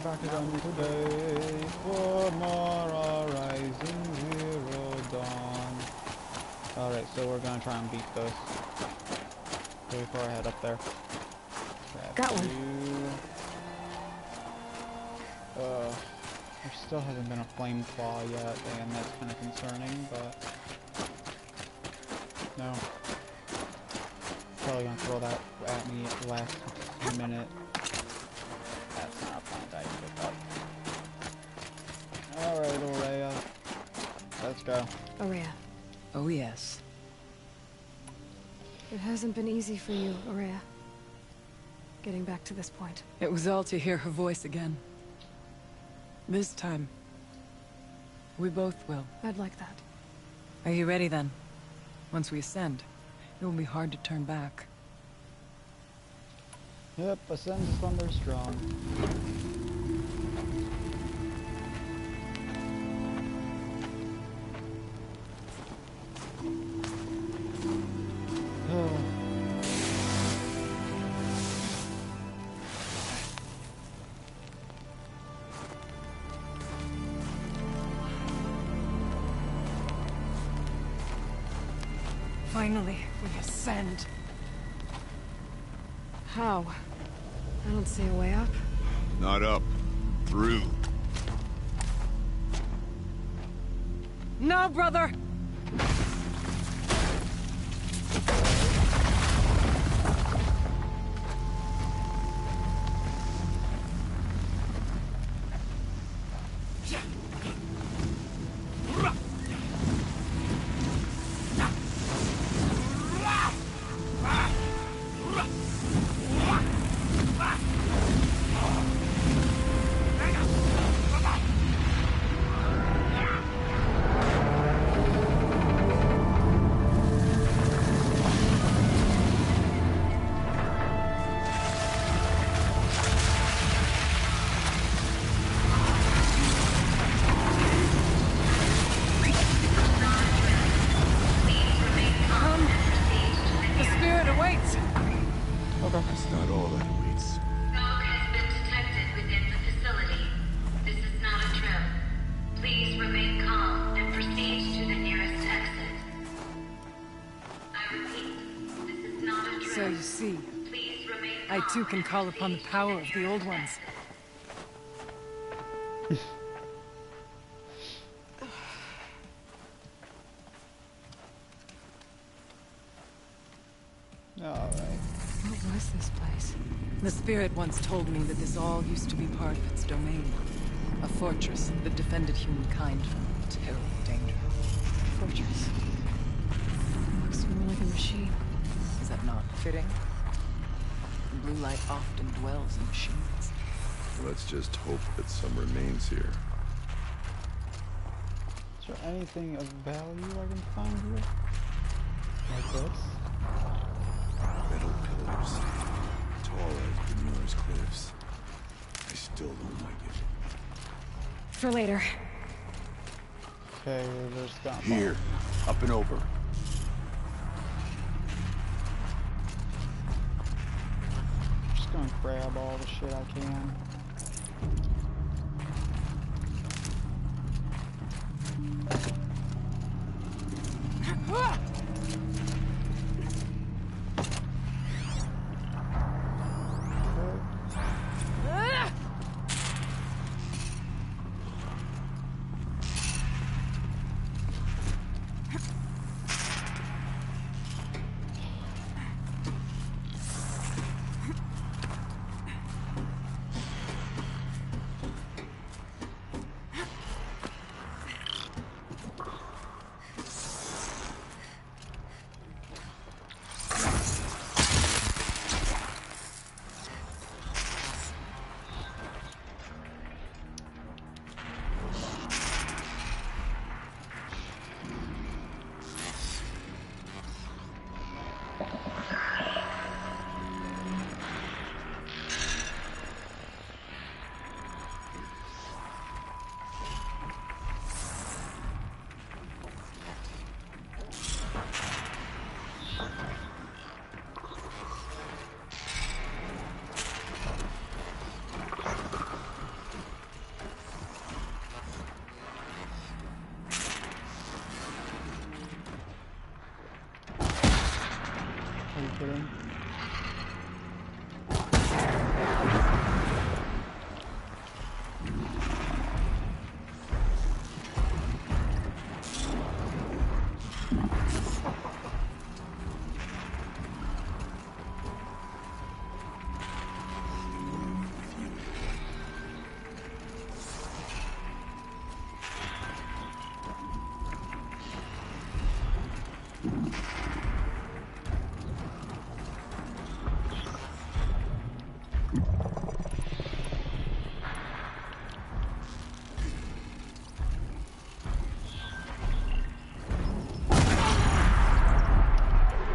back again today for more Horizon Zero Dawn. Alright, so we're gonna try and beat this. So before I head up there. Got one. There still hasn't been a flame claw yet, and that's kind of concerning, but no. Probably gonna throw that at me at the last minute. That's not a plant I can pick up. Alright, Ourea. Let's go. Ourea. Oh yes. It hasn't been easy for you, Ourea. Getting back to this point. It was all to hear her voice again. This time, we both will. I'd like that. Are you ready then? Once we ascend, it will be hard to turn back. Yep, ascend is thunder strong. Finally, we ascend. How? I don't see a way up. Not up. Through. No, brother! That's not all that awaits. Smoke has been detected within the facility. This is not a drill. Please remain calm and proceed to the nearest exit. I repeat, this is not a drill. So you see, Please remain I calm too can and call upon the proceed power to of the old ones. Alright. What was this place? The spirit once told me that this all used to be part of its domain. A fortress that defended humankind from terrible danger. Fortress. Looks more like a machine. Is that not fitting? The blue light often dwells in machines. Let's just hope that some remains here. Is there anything of value I can find here? Like this? Metal pillars. Tall as Bemir's cliffs. I still don't like it. For later. Okay, there's that. Here. Up and over. Just gonna grab all the shit I can.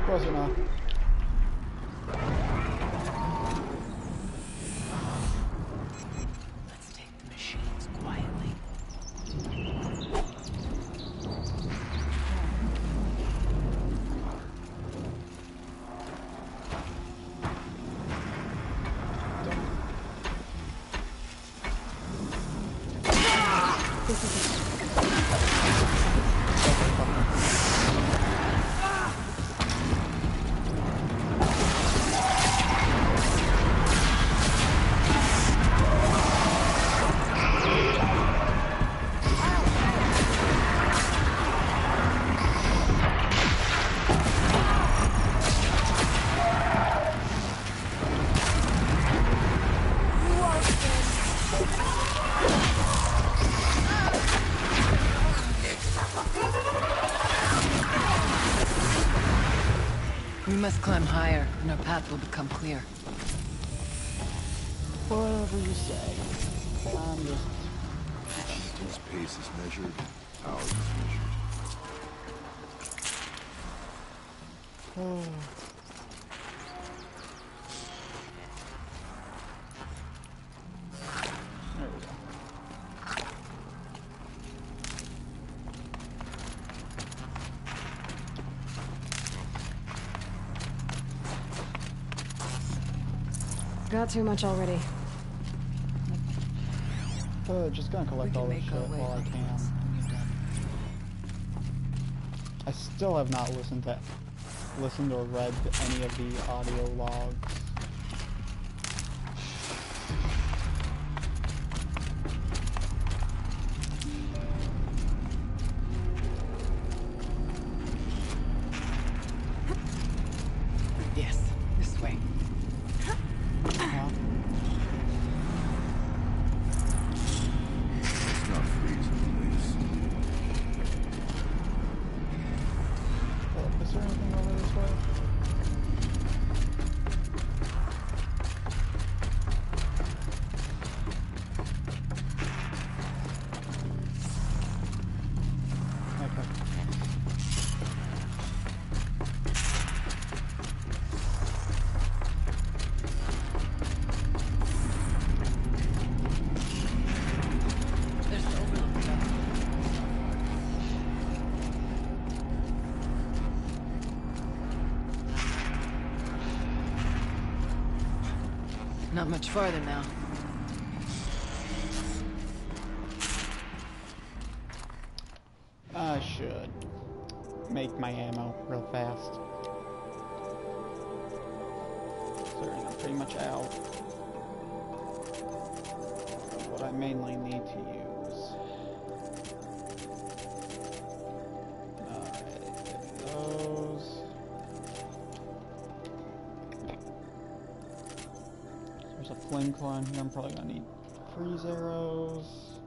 Close enough. Let's take the machines quietly. This is it. We must climb higher, and our path will become clear. Whatever you say. I'm just... His pace is measured, ours is measured. There we go. Got too much already. Just gonna We collect all can this make shit our way while I on can. this when you're done. I still have not listened or read any of the audio logs. Yes, this way. Huh? It's not freezing, please. Is there anything over this way? Okay. There's the overlook now. Not much farther now. I should make my ammo real fast. Considering I'm pretty much out of what I mainly need to use. Alright, those. There's a flame claw in here. I'm probably gonna need freeze arrows.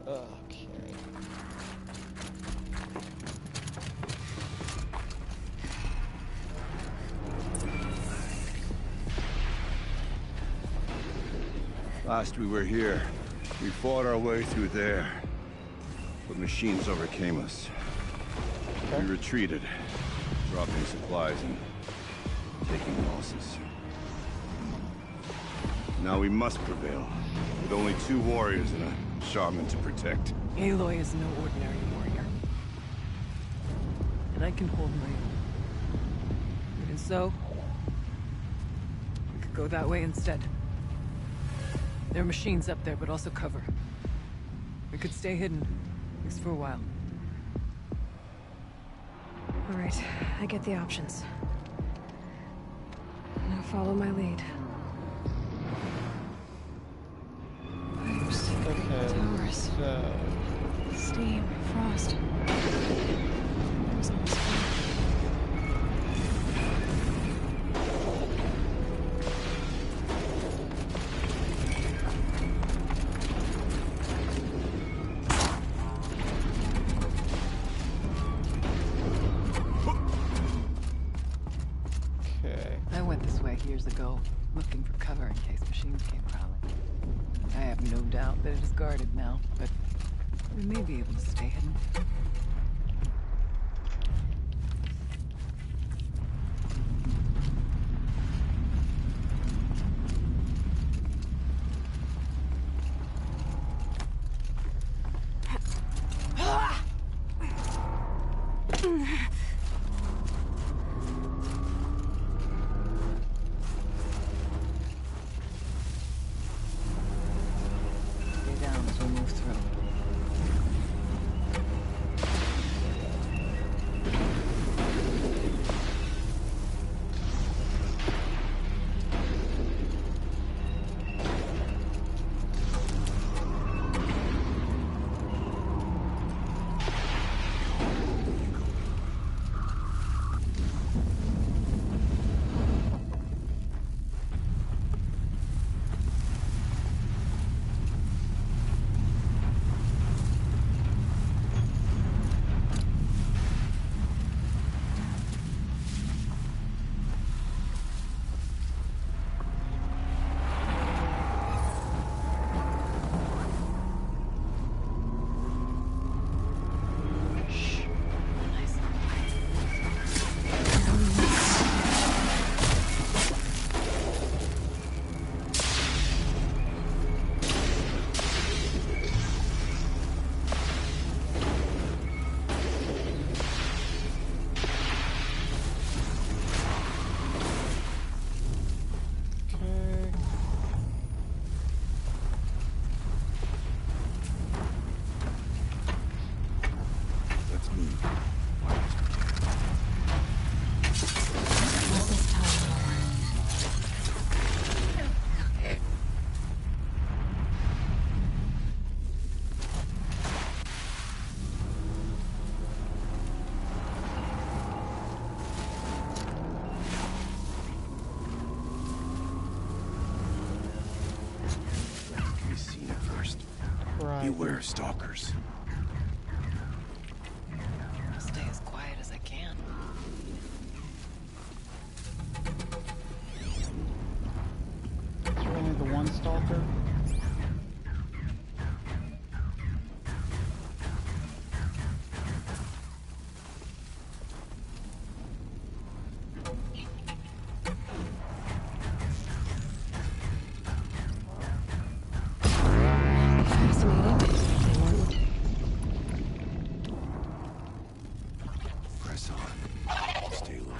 Okay. Last we were here, we fought our way through there. But machines overcame us. Okay. We retreated, dropping supplies and taking losses. Now we must prevail, with only 2 warriors and a shaman to protect. Aloy is no ordinary warrior. And I can hold my own. Even so, we could go that way instead. There are machines up there, but also cover. We could stay hidden, at least for a while. All right, I get the options. Now follow my lead. Pipes, Okay, towers, so... steam, frost. have no doubt that it is guarded now, but we may be able to stay hidden. Stay down as we move through. Okay. Let's move. Not this time, Laura. Can we see it first? Right. Beware stalkers. I'll stay as quiet as I can. It's only the one stalker. Fascinating. They weren't. Press on. Stay low.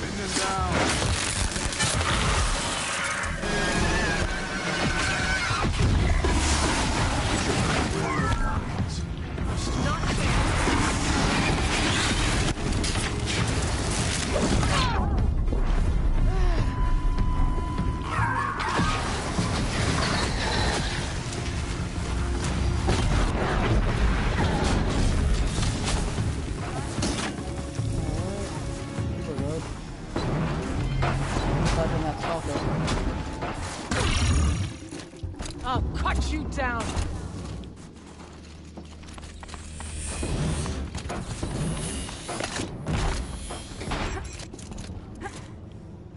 Pin them down. We're good. Starting that stalker. I'll cut you down!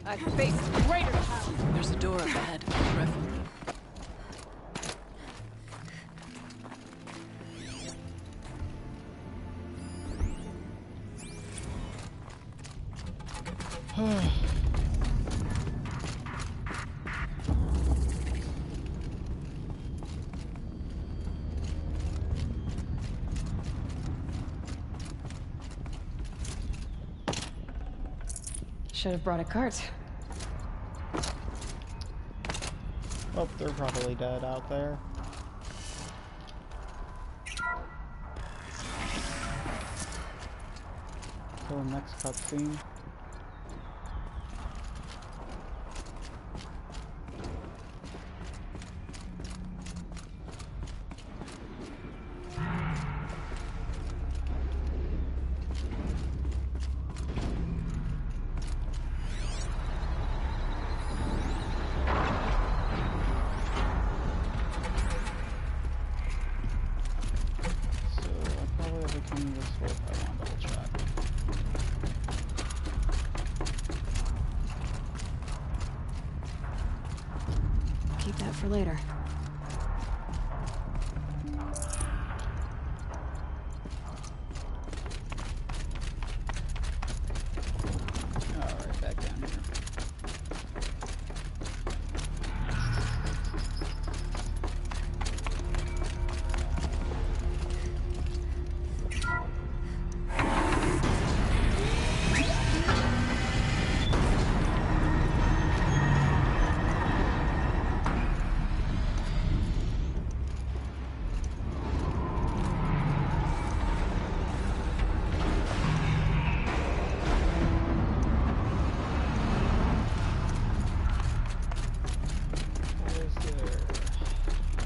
I faced greater challenge. There's a door up ahead. Careful. Should have brought a cart. Oh, they're probably dead out there. So next cutscene. from this way? I want to double check. Keep that for later. Alright, back down here.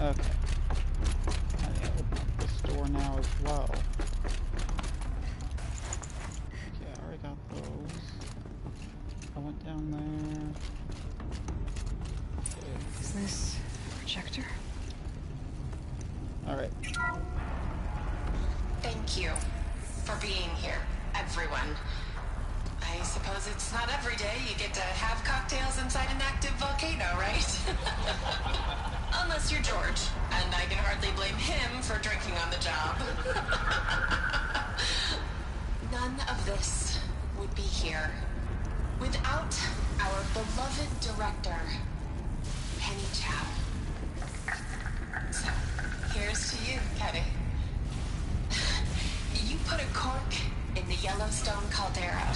Okay. I need to open up this door now as well. Okay, I already got those. I went down there. Okay. Is this a projector? Alright. Thank you for being here, everyone. I suppose it's not every day you get to have cocktails inside an active volcano, right? Unless you're George, and I can hardly blame him for drinking on the job. None of this would be here without our beloved director, Penny Chow. So, here's to you, Kenny. You put a cork in the Yellowstone caldera.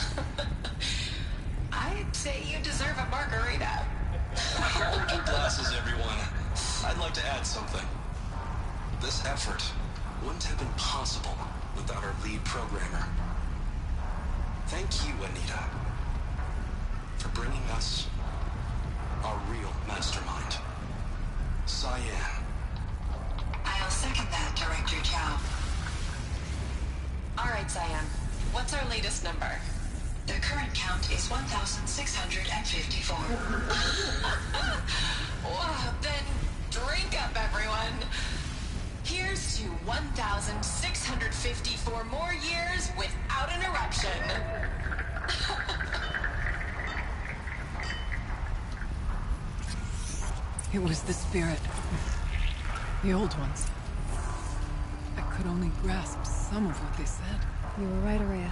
I'd say you deserve a margarita. Hold your glasses, everyone. I'd like to add something. This effort wouldn't have been possible without our lead programmer. Thank you, Anita, for bringing us our real mastermind, Cyan. I'll second that, Director Chow. All right, Cyan. What's our latest number? The current count is 1,654. Well, then drink up, everyone. Here's to 1,654 more years without an eruption. It was the spirit. The old ones. I could only grasp some of what they said. You were right, Araya.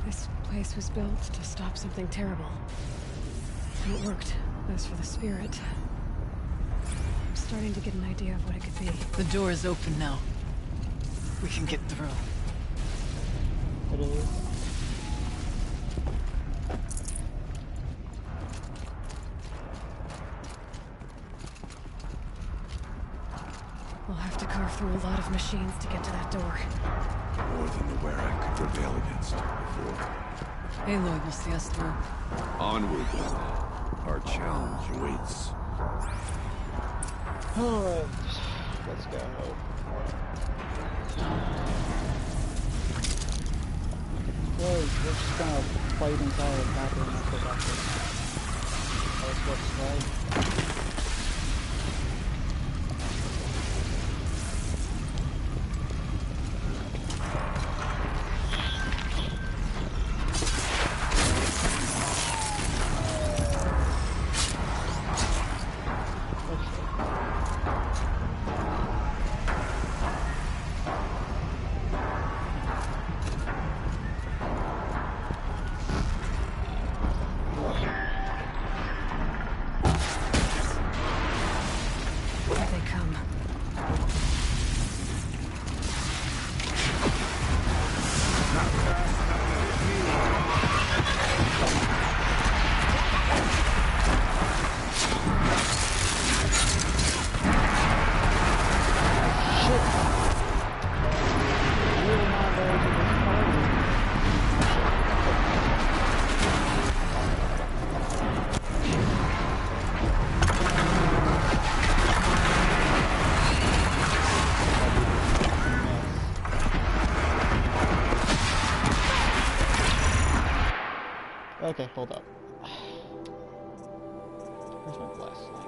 This place was built to stop something terrible. And it worked. As for the spirit, I'm starting to get an idea of what it could be. The door is open now. We can get through. It is. We'll have to carve through a lot of machines to get to that door. More than the Werak could prevail against before. Aloy will see us through. Onward, then. Our challenge awaits. Alright. Let's go. Well, we're just gonna fight inside the bathroom and go back to that's what's right. Okay, hold up. Where's my glass line?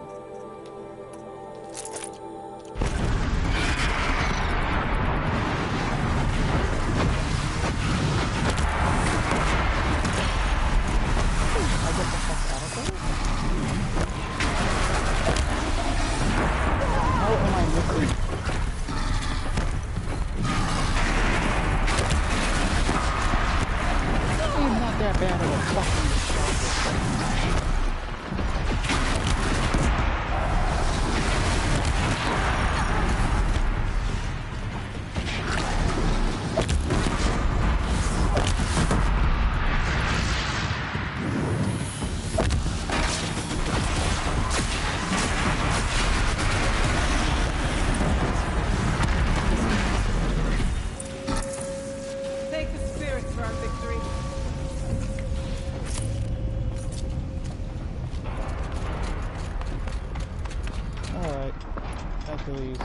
please.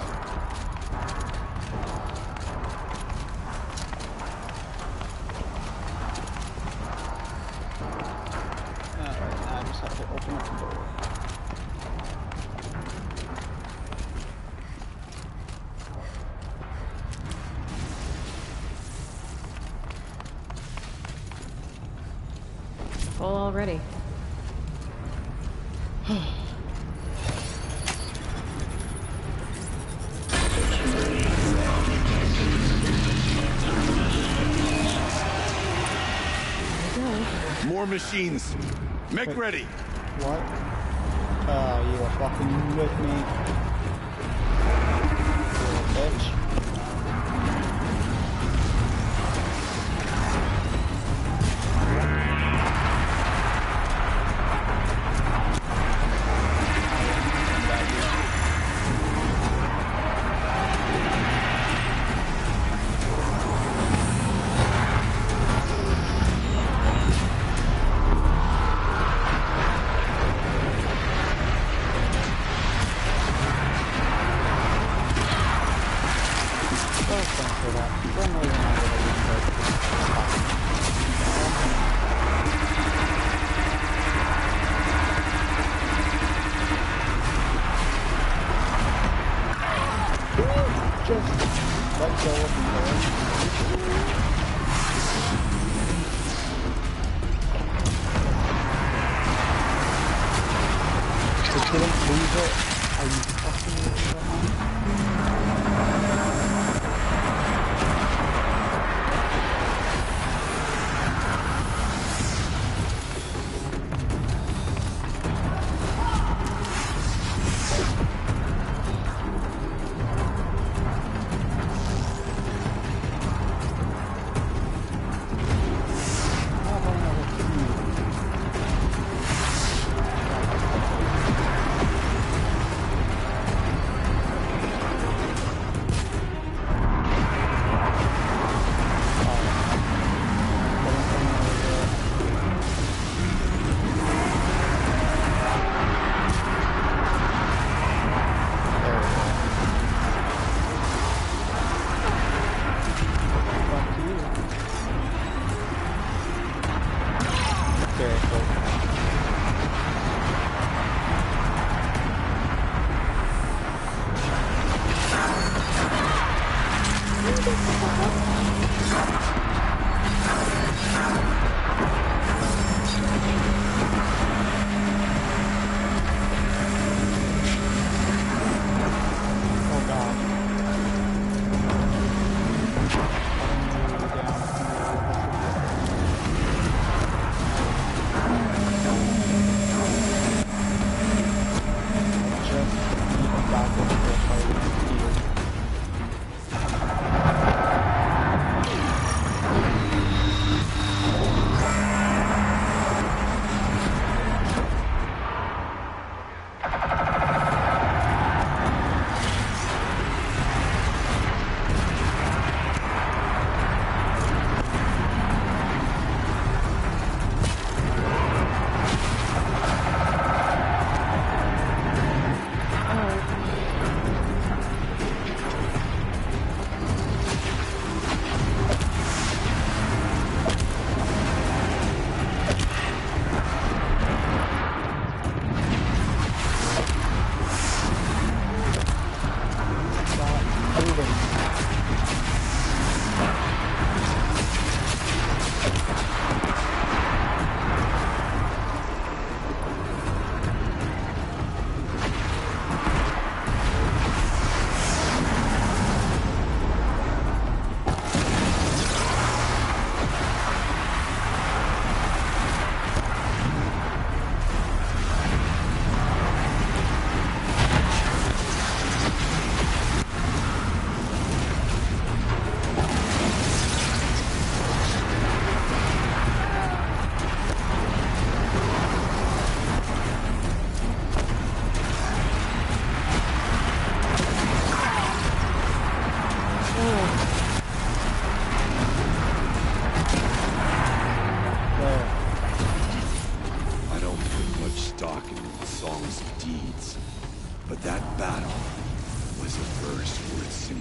Alright, now I just have to open up the door. Full already. More machines. Make Wait. ready. What? Oh, you are fucking with me. You little bitch.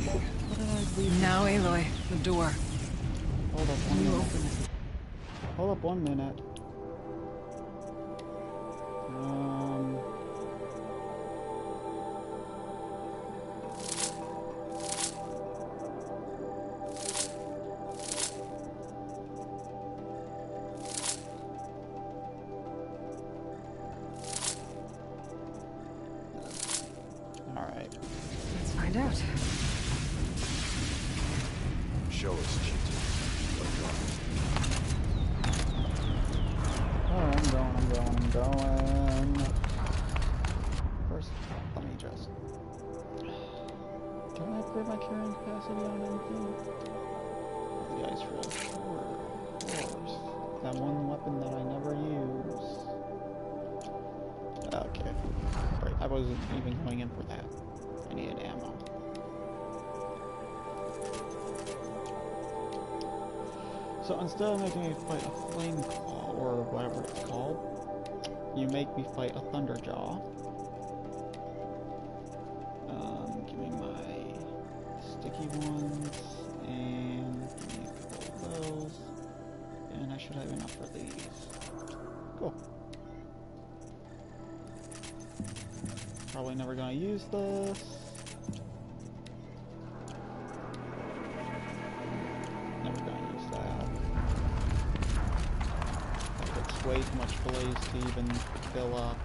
What did I leave? Now, Aloy, the door. Hold up Can one you minute. open it? Hold up 1 minute. Alright. Let's find out. Show us, Cheetah. Oh, I'm going. First, let me just... Can I upgrade my carrying capacity on anything? The ice rush. Of course. That one weapon that I never use. Okay. Right, I wasn't even going in for that. I needed ammo. So instead of making me fight a flame claw, or whatever it's called, you make me fight a thunderjaw. Give me my sticky ones, and give me a couple of those, and I should have enough for these. Cool. Probably never gonna use this. Never gonna use that. It's way too much blaze to even fill up.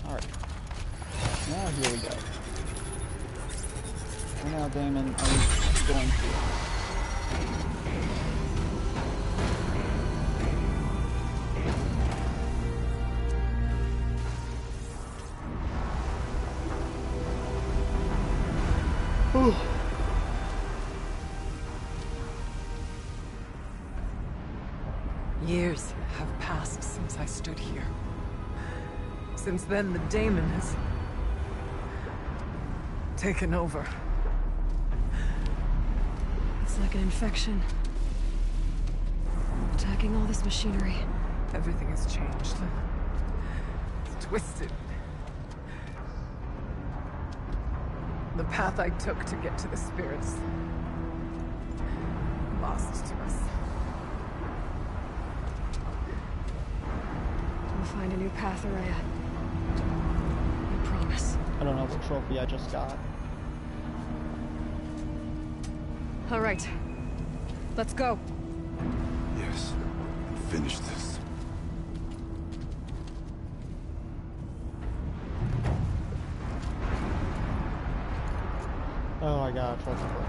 Alright. Now here we go. And now Damon, are you going to... Years have passed since I stood here. Since then, the daemon has taken over. It's like an infection. Attacking all this machinery. Everything has changed. It's twisted. The path I took to get to the spirits, lost to us. We'll find a new path, Araya. I promise. I don't know what trophy I just got. All right. Let's go. Yes. Finish this. Oh, I got a trophy for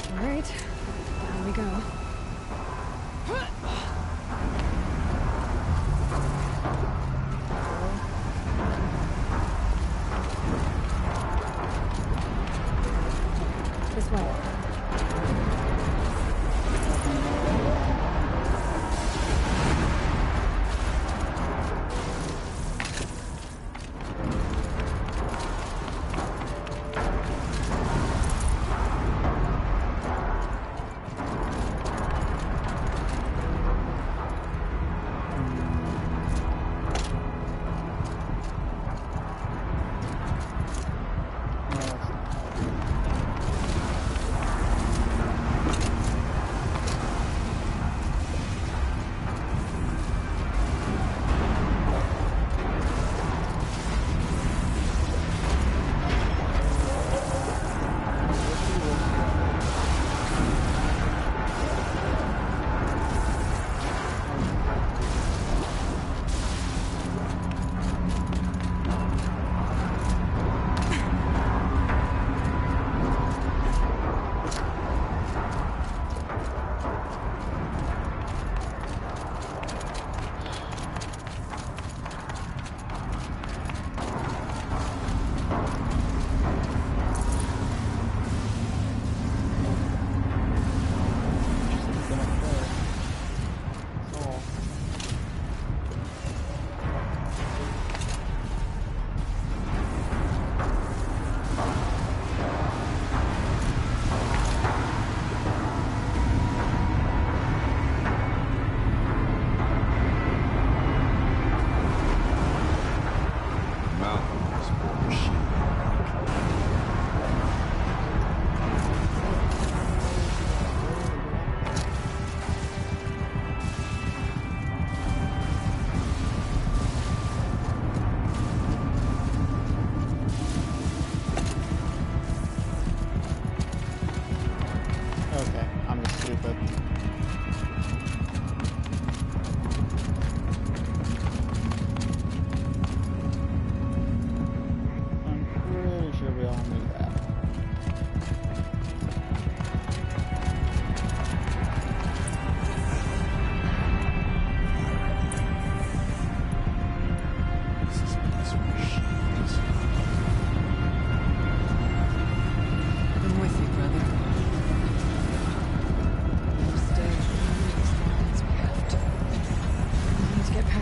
it. All right. Here we go. This way.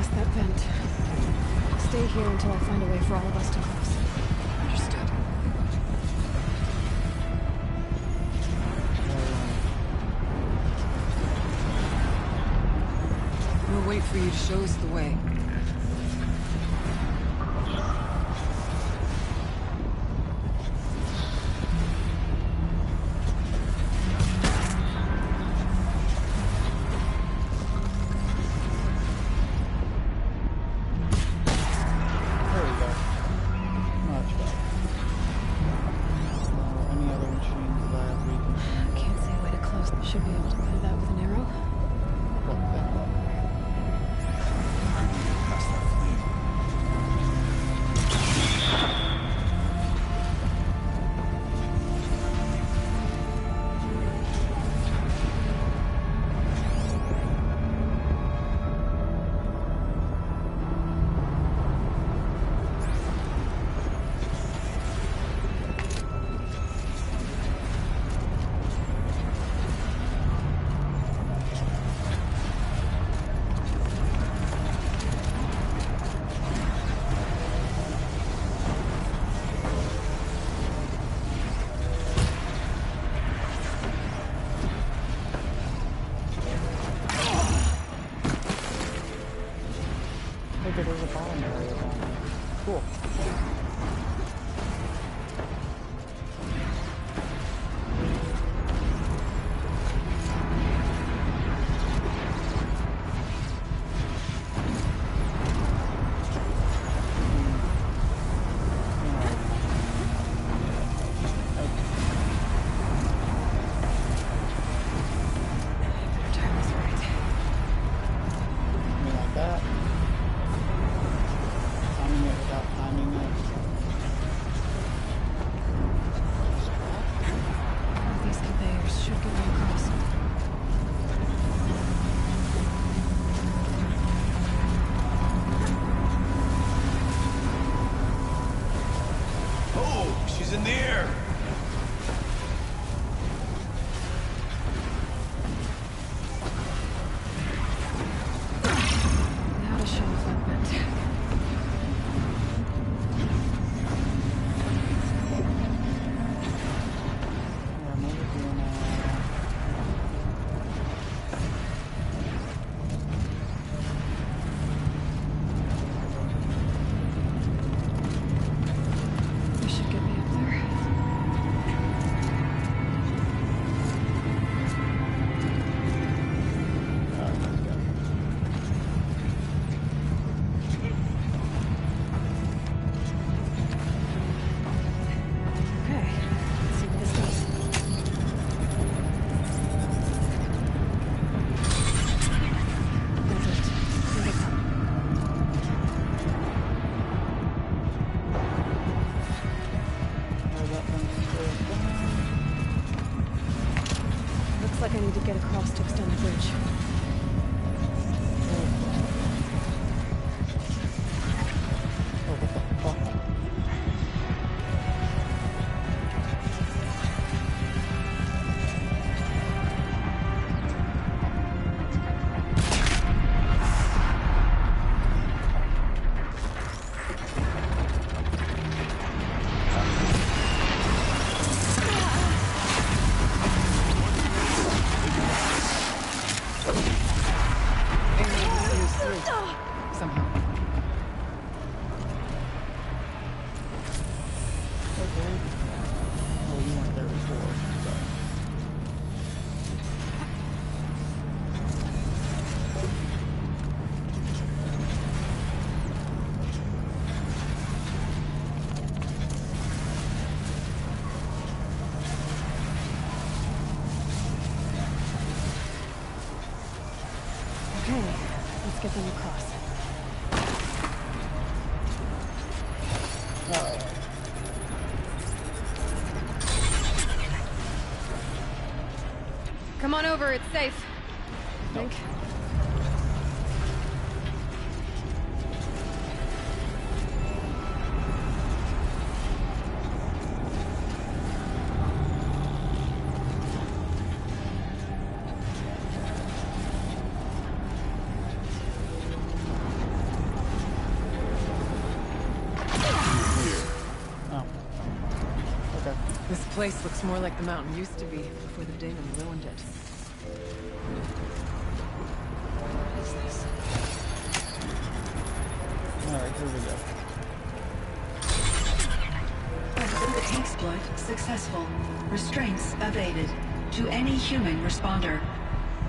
past that vent. Stay here until I find a way for all of us to cross. Understood. We'll wait for you to show us the way. There we go. Much better. Any other machines that I have reconfirmed? Can't see a way to close. Should be able to put it out with an arrow. What the hell? Past that flame. Look at there's a bottom area down there. Cool. Turn this right. Something like that. Timing it without timing it. These conveyors should get me across. Oh, she's in the air! Now to show off that vent. Yeah, I'm over here now. This should get me up there. Alright, let's go. Okay, let's see what this does. That's it. Here they come. Alright, that one's still down. Looks like I need to get across to extend the bridge. Oh, what the fuck? Somehow. Okay. Oh, you weren't there before. Sorry. Okay, let's get them across. Alright. Come on over, it's safe. I think. place looks more like the mountain used to be before the demon ruined it. What is this? Alright, here we go. Exploit successful. Restraints evaded. To any human responder.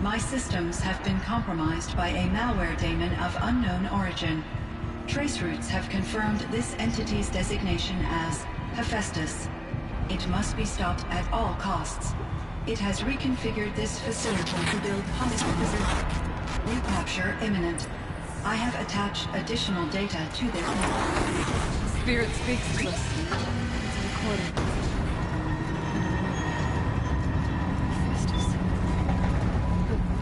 My systems have been compromised by a malware daemon of unknown origin. Traceroutes have confirmed this entity's designation as Hephaestus. It must be stopped at all costs. It has reconfigured this facility to build hostile. Recapture imminent. I have attached additional data to this network. Spirit speaks to us. It's a recording. Hephaestus.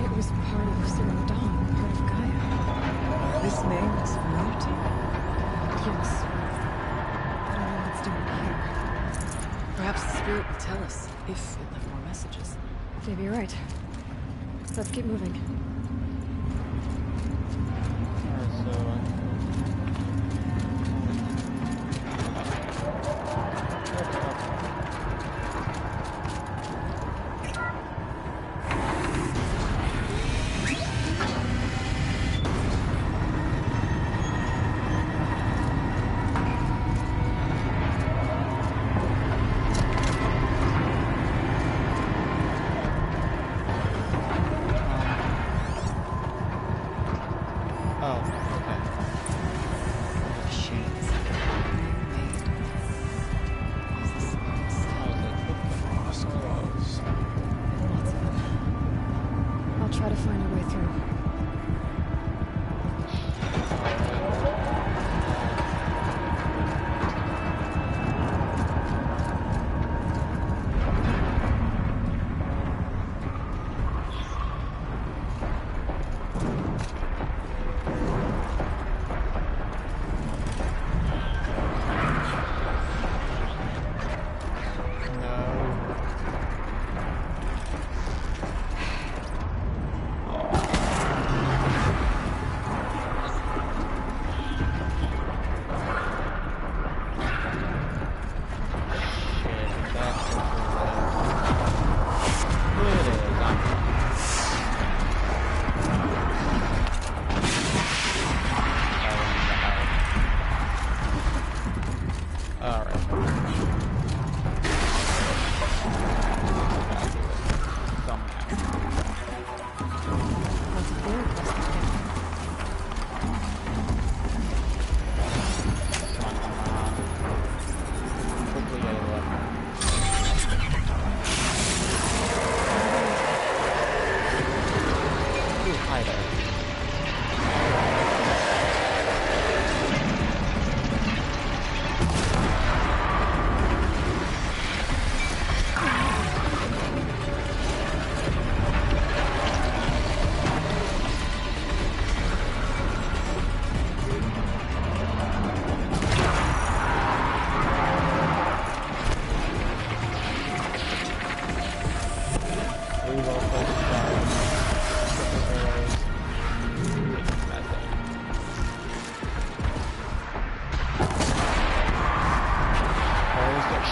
It was part of Zero Dawn, part of Gaia. This name is familiar to you. Yes. I don't know what it's doing here. Perhaps the spirit will tell us if it left more messages. Maybe you're right. Let's keep moving. Alright, so Try to find a way through.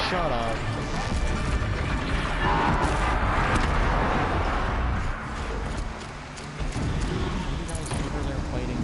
Shut up. You guys over there fighting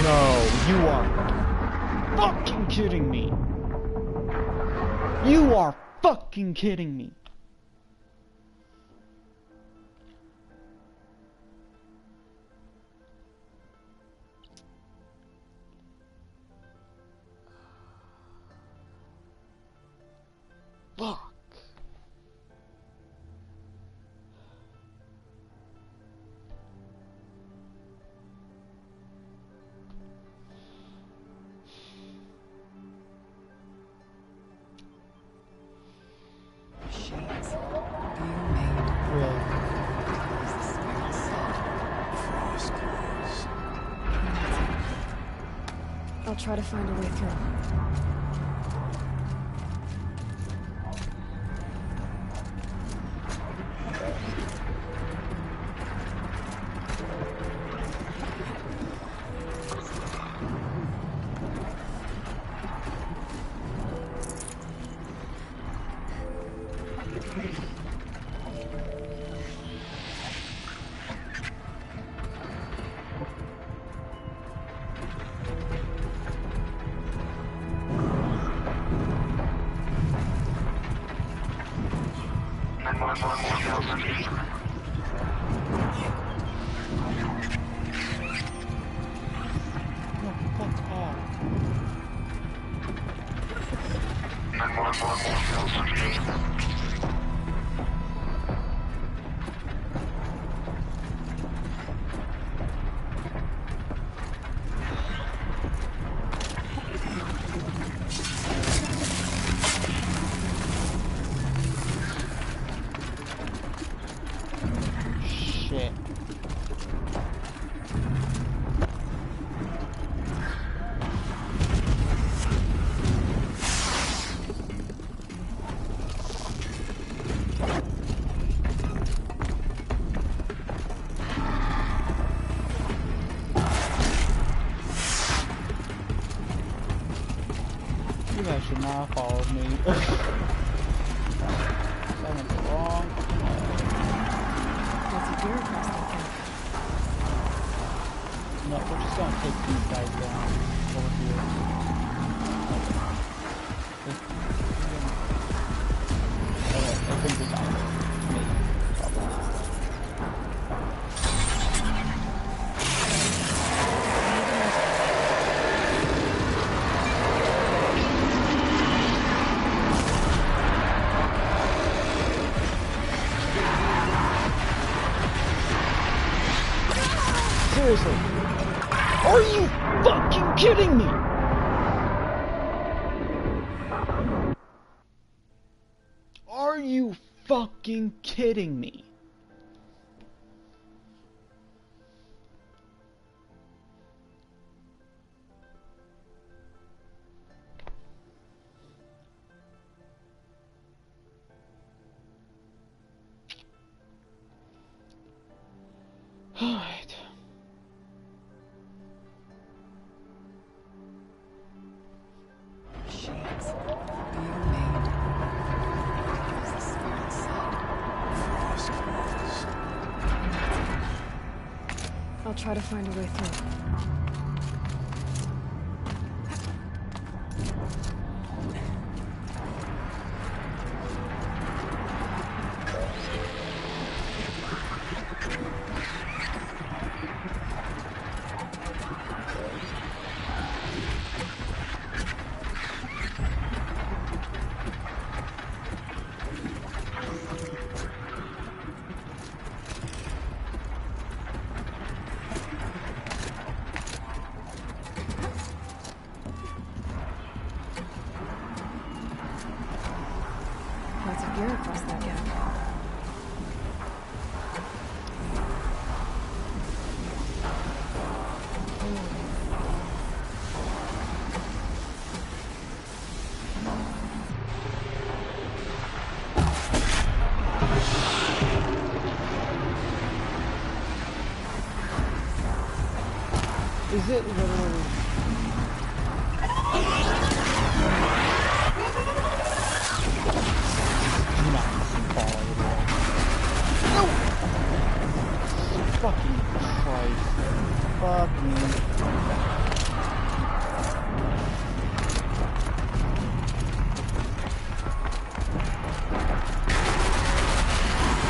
No, you are fucking kidding me. You are fucking kidding me. I'll try to find a way through. Shit. You guys should not follow me. Something's wrong. There's a deer across that gap. No, we're just gonna take these guys down over here. Okay, I think we got it. Maybe. Probably. Seriously. Are you fucking kidding me? Are you fucking kidding me? Alright. Shades being made. As the spirit said. I'll try to find a way through. Lots of gear across that gap. Is it literally... I'm not fucking falling at all. No! Fucking Christ. Fuck me.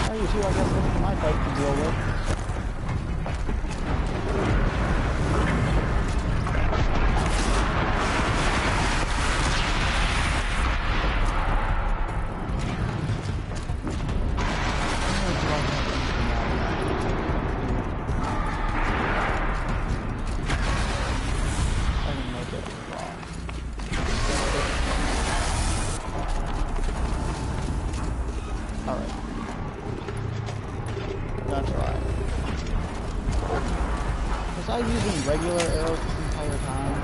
Oh, you two, I guess this is my fight to deal with. Was I using regular arrows this entire time?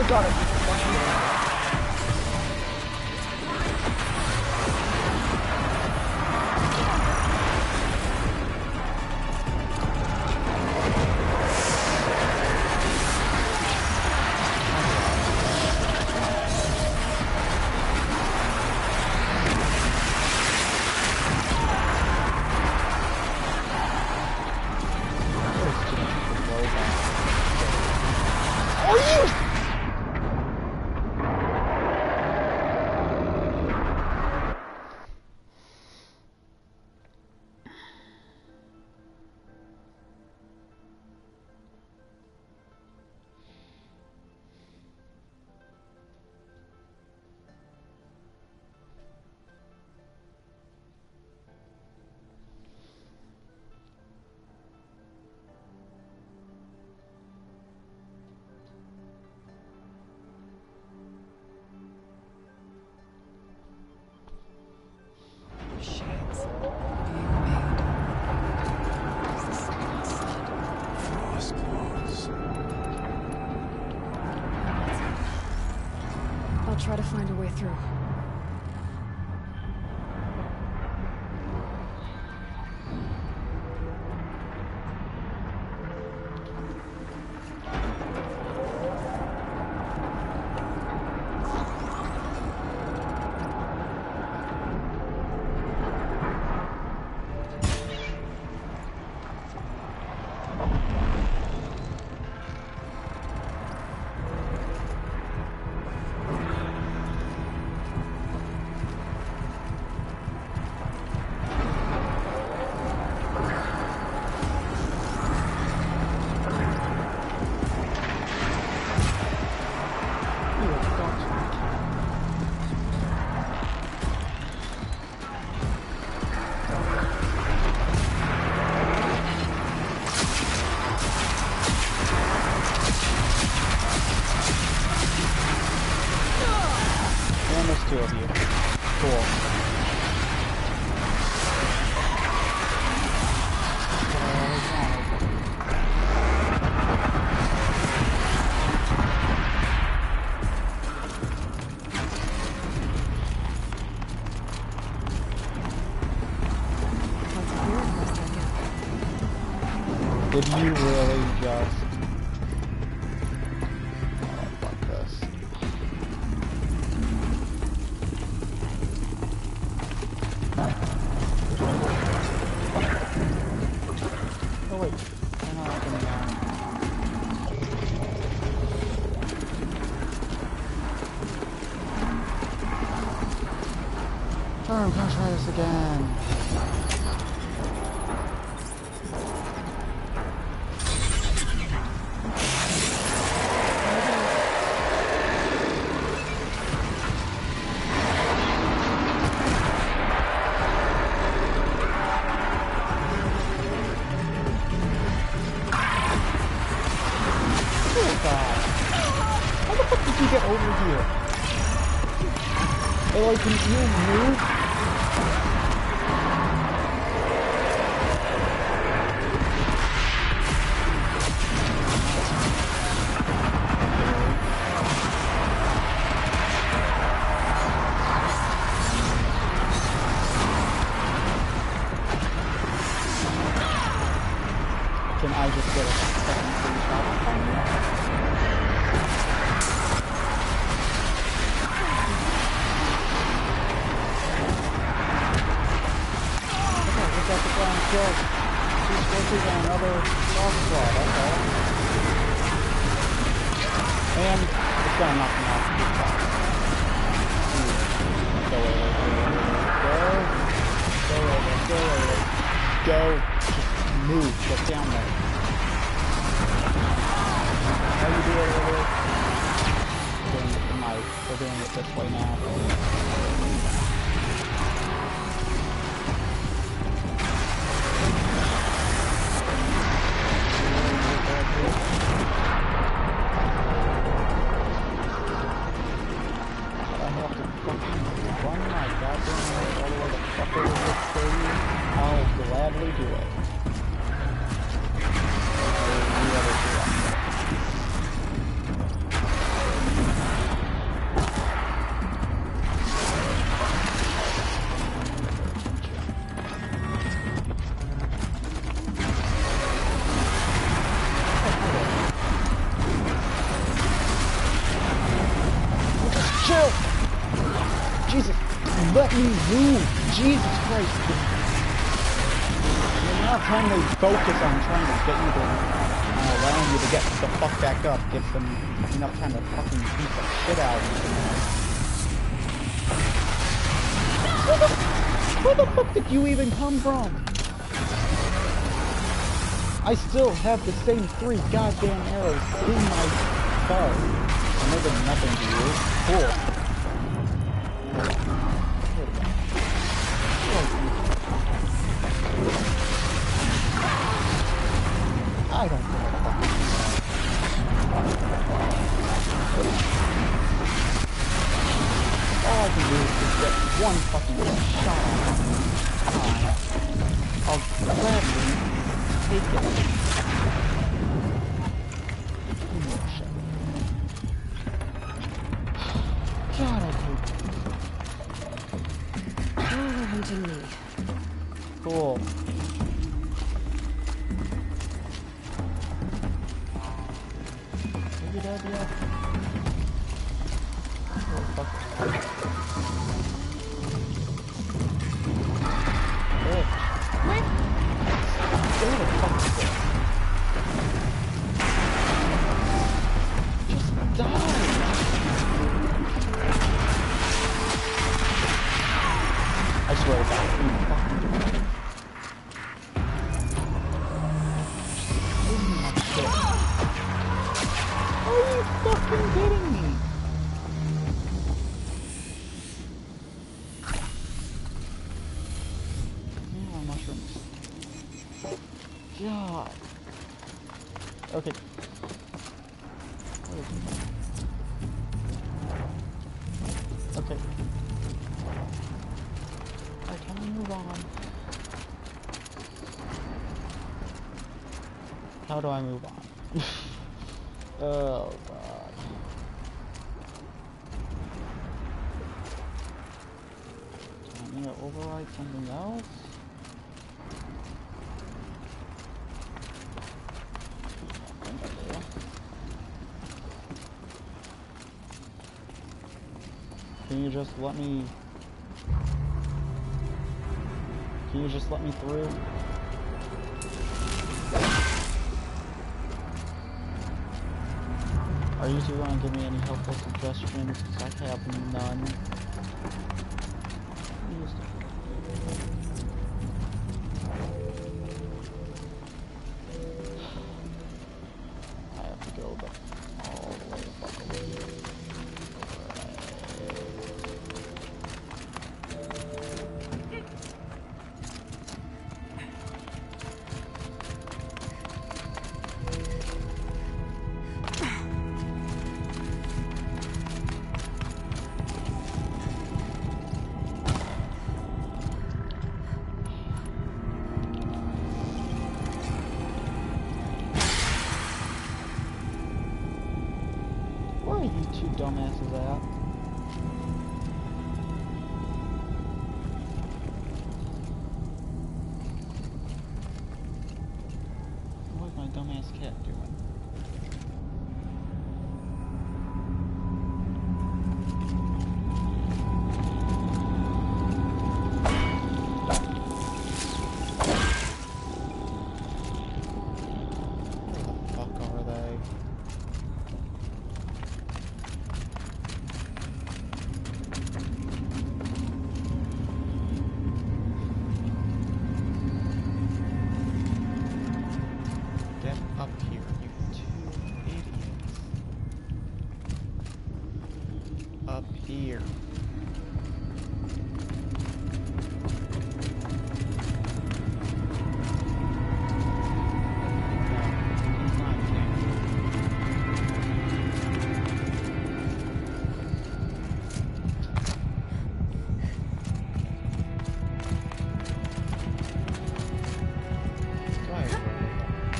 got it! Shades being made. Is this lost? Frost claws. I'll try to find a way through. Two of you. Cool. Did you really just... Oh, fuck this. Oh wait, they're not opening now. Oh, I'm gonna try this again. How the fuck did you get over here? Hey, like, can you move? Can I just get a second free shot from you? Okay, just have to try and kill 2 scorches and another soft claw, that's all. And it's gonna knock me off. Go away, go. Just move, get down there. How you do it over? Doing it with the knife. We're doing it this way now. I have to fucking run my goddamn way all the way the fuck over this stadium. I'll gladly do it. Chill! Jesus, let me move! Jesus Christ! You're not trying to focus on trying to get you to, allowing you to get the fuck back up. Give them enough time to fucking beat the shit out of you. Where the fuck did you even come from? I still have the same 3 goddamn arrows in my bow. And they're doing nothing to you. Cool. I don't give a fuck. All I can do is just get one fucking shot on me. I'll gladly take it. God, I hate Oh, they're hunting me. Cool. Maybe that'd be up. Oh, fuck. Bitch. What? Stay the fuck still. Just die. I swear to God, you fucking do it. Give me my shit. Are you fucking kidding me? Oh, mushrooms. God. Okay. Okay. Alright, can we move on? How do I move on? Oh, God. Do I need to override something else? I think I do. Can you just let me... Can you just let me through? Are you two going to give me any helpful suggestions? Because I have none. I have to go back all the way back over here. Where are you two dumbasses at? What's my dumbass cat doing? Where the fuck are they? Get up here, you two idiots. Up here.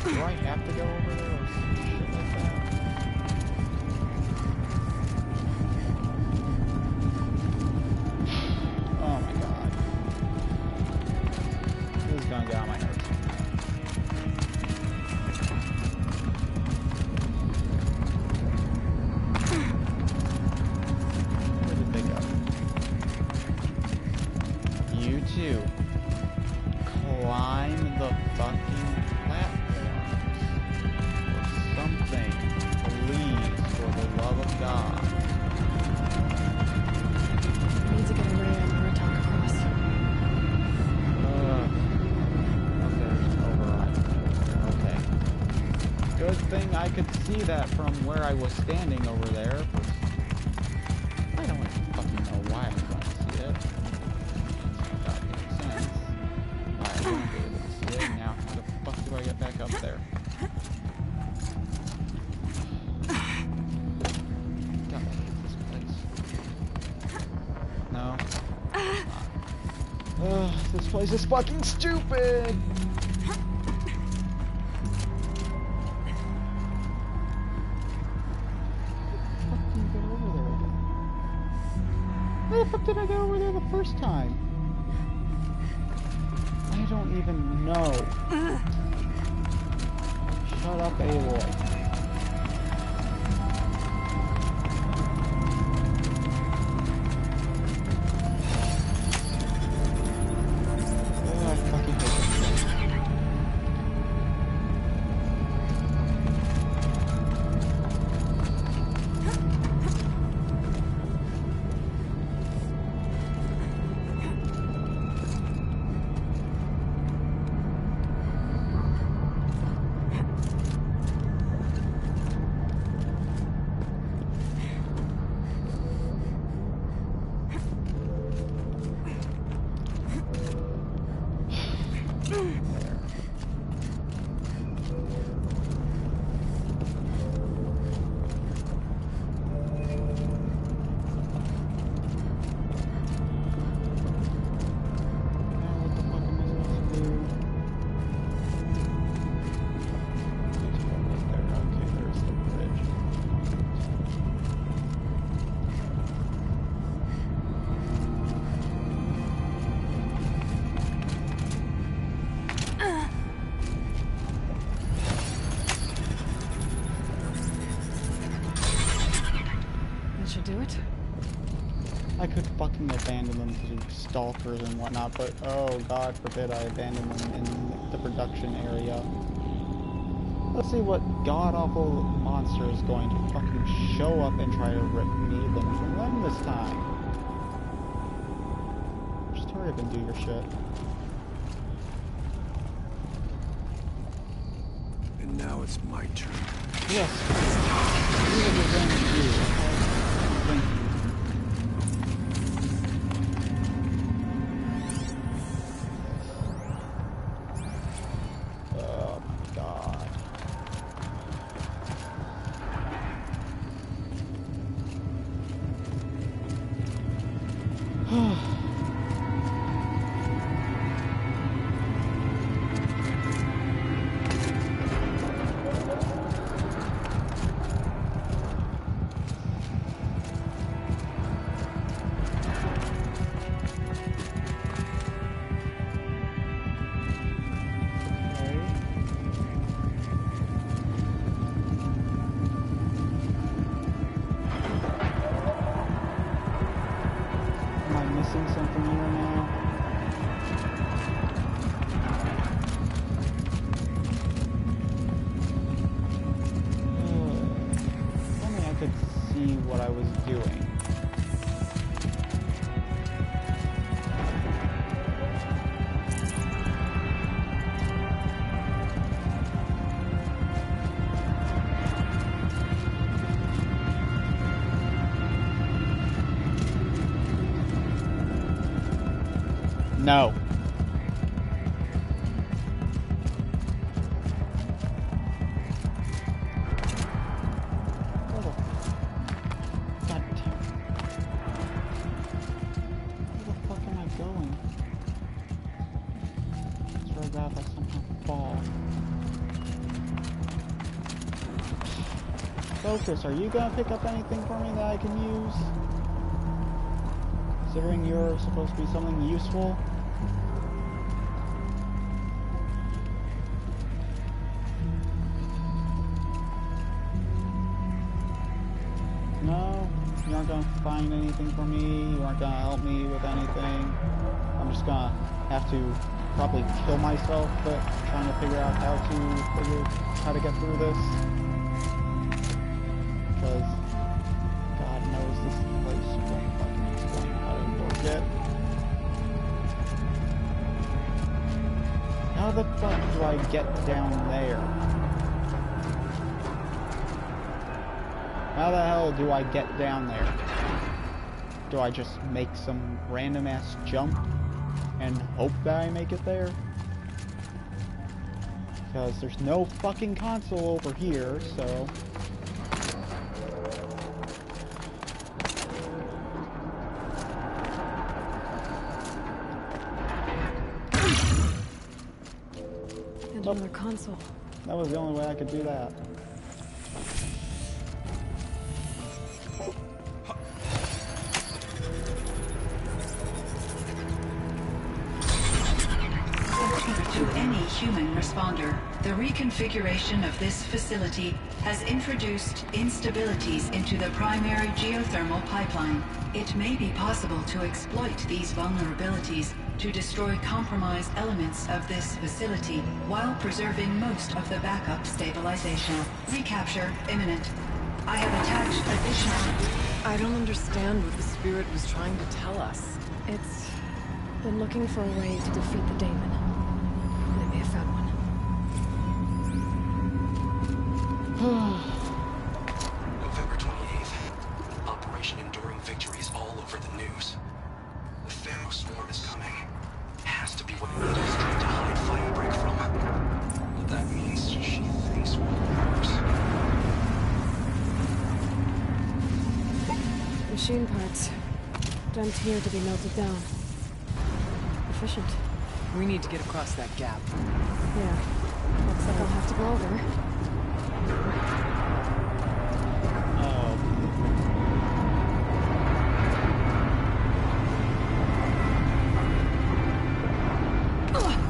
Do I have to go over there or some shit like that? see that from where I was standing over there. I don't fucking know why I can't see it. That makes sense. Alright, I won't be able to see it. Now, how the fuck do I get back up there? God, I hate this place. No. Ugh, this place is fucking stupid! How the fuck did I get over there the first time? I don't even know. Shut up, Aloy. Do it? I could fucking abandon them to stalkers and whatnot, but oh god forbid I abandon them in the production area. Let's see what god-awful monster is going to fucking show up and try to rip me them from them this time. Just hurry up and do your shit. And now it's my turn. Yes. Do what you're going to do, okay? Thank you. Oh my god. Something here now. If only I could see what I was doing. No. God damn. Where the fuck am I going? It's where I somehow fall. Focus, are you gonna pick up anything for me that I can use? Considering you're supposed to be something useful? No, you aren't gonna find anything for me, you aren't gonna help me with anything. I'm just gonna have to probably kill myself, but trying to figure out how to get through this. Because God knows this place won't fucking explain how to work it. How the fuck do I get down there? How the hell do I get down there? Do I just make some random ass jump and hope that I make it there? Because there's no fucking console over here, so... And another console. That was the only way I could do that. To any human responder, the reconfiguration of this facility has introduced instabilities into the primary geothermal pipeline. It may be possible to exploit these vulnerabilities to destroy compromised elements of this facility while preserving most of the backup stabilization. Recapture imminent. I have attached additional... I don't understand what the Spirit was trying to tell us. It's been looking for a way to defeat the Daemon. They may have found one. November 28th. Operation Enduring Victory is all over the news. The Pharaoh swarm is coming. Has to be what Anita is trying to hide Firebreak from. But that means she thinks we're worse. Machine parts. Dumped here to be melted down. Efficient. We need to get across that gap. Yeah. Looks like I'll have to go over.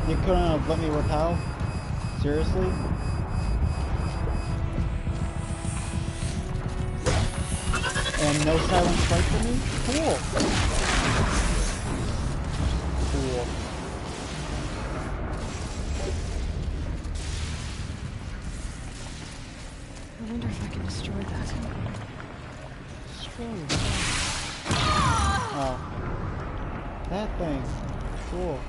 You couldn't have let me repel? Seriously? And no silent strike for me? Cool. Cool. I wonder if I can destroy that. Destroy it. Oh. That thing. Cool.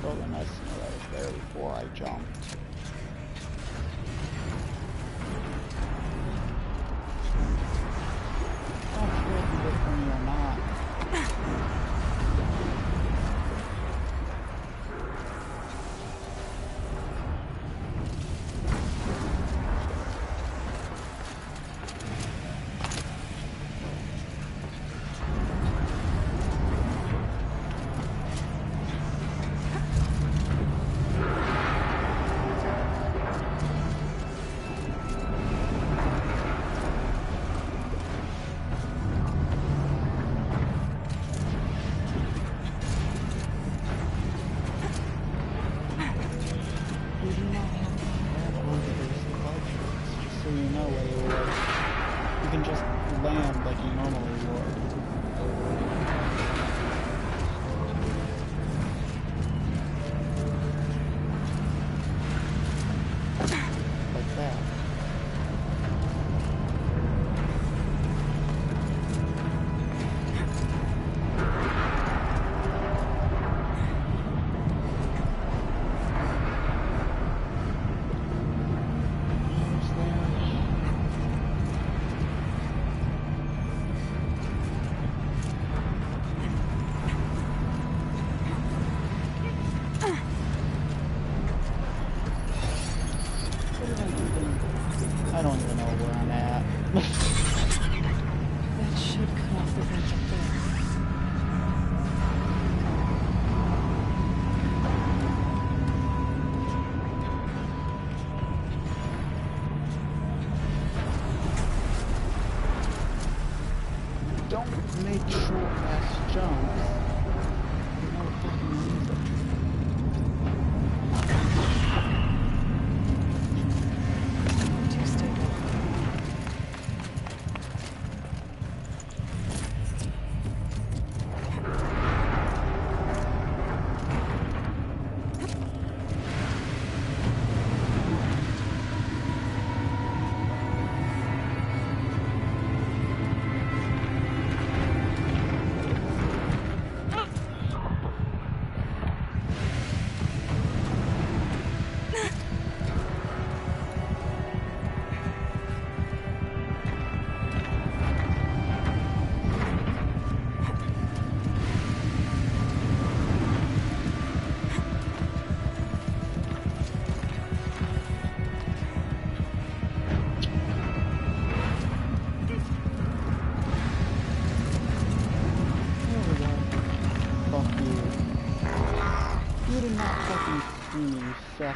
Totally nice to know that was there before I jumped. I don't care if you get from me or not. I don't even know where I'm at. That should cut off the vent up there. Don't make short-ass jumps. No fucking reason. Too stable.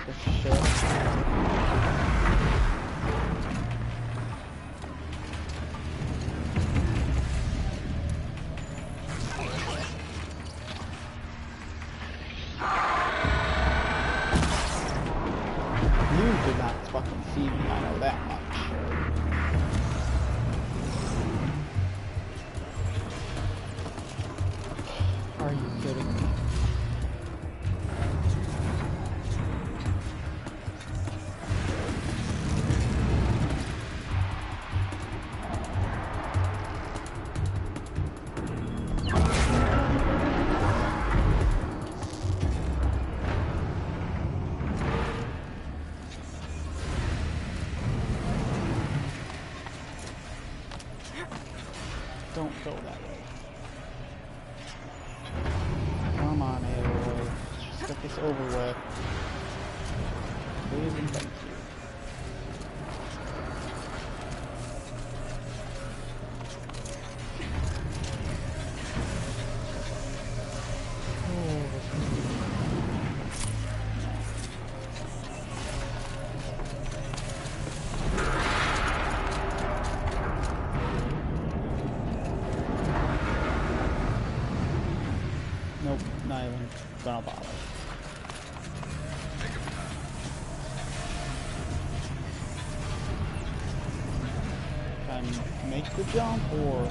the ship. You did not fucking see me, I know that much. Are you kidding me? Don't go that way. Come on, Aloy. Just get this over with. Please and thank you. Oh, this is nope, not even gonna bother. Can I make the jump or?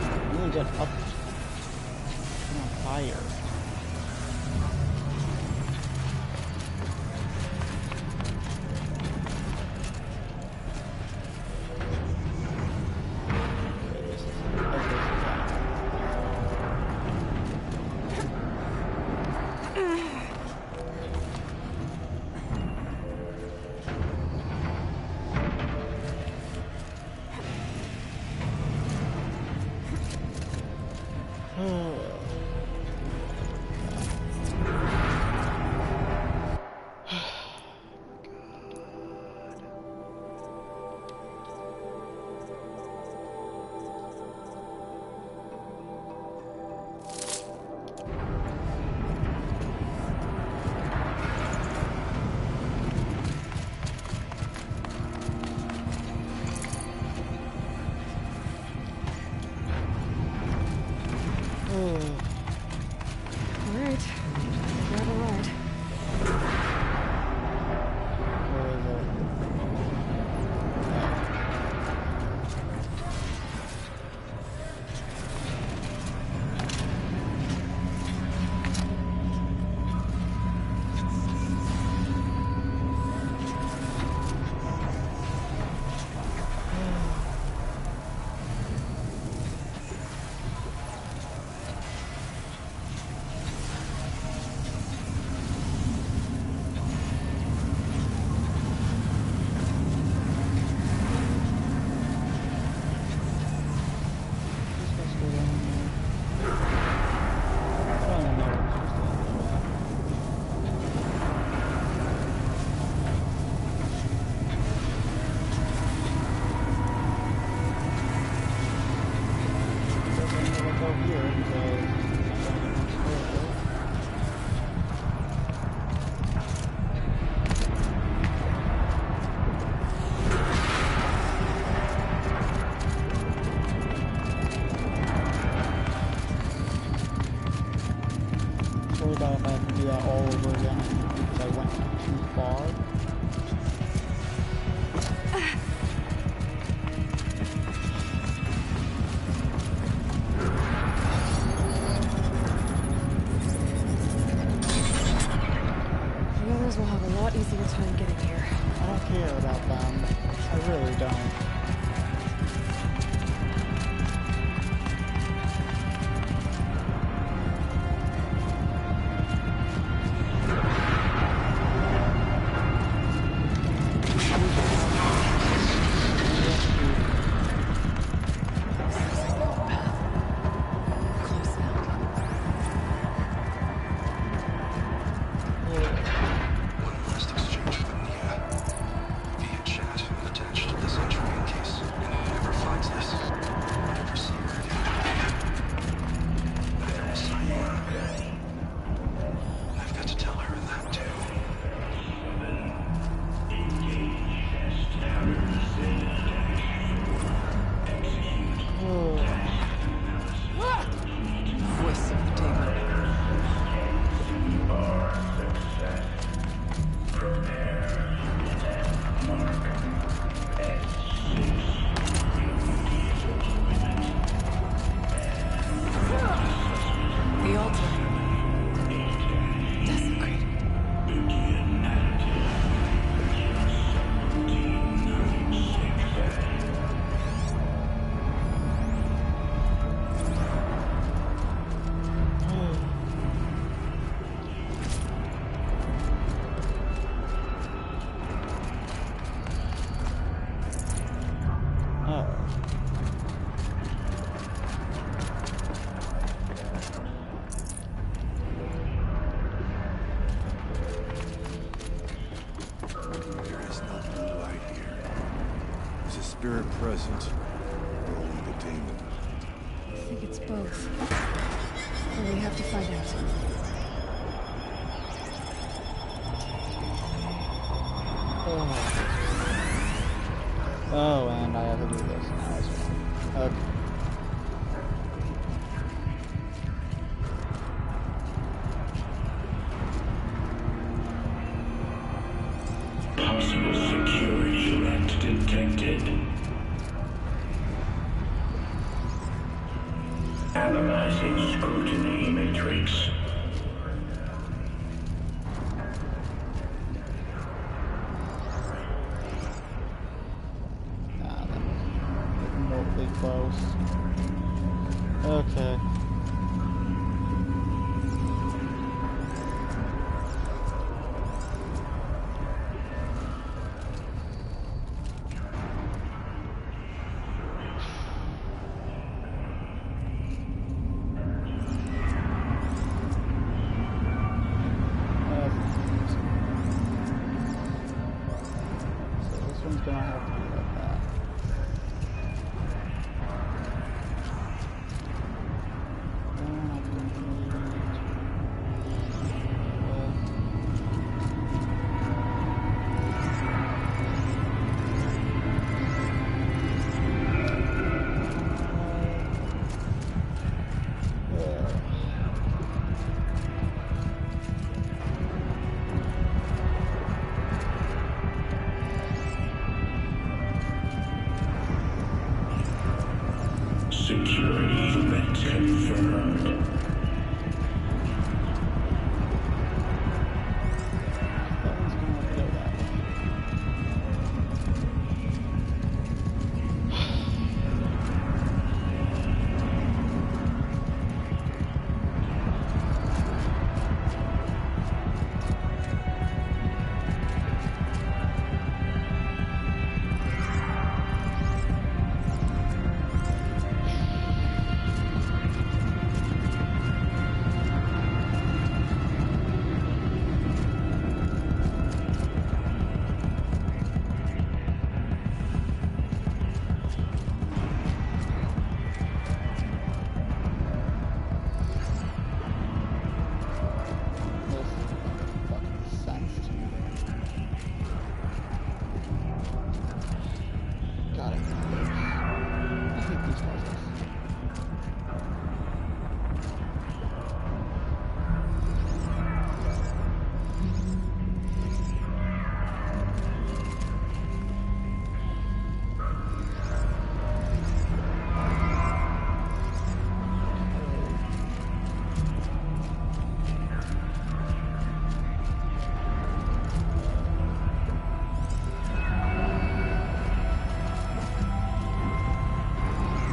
I need to get up. I'm on fire. Alright. Grab a ride. Where is it? Worry about if I have to do that all over again because I went too far. The others will have a lot easier time getting here. I don't care about them. I really don't. Close now. One last exchange with Nia. Via chat attached to this entry in case anyone ever finds spirit present, or only the demon? I think it's both. But we have to find out. Oh, and I have to do this now as well. Okay. Possible security threat detected. Analyzing scrutiny matrix. Ah, that was remotely close. Okay. So this one's gonna have to be like that. Security threat confirmed. That one's gonna have to go that way. This fucking sense to me. God, I hate these puzzles.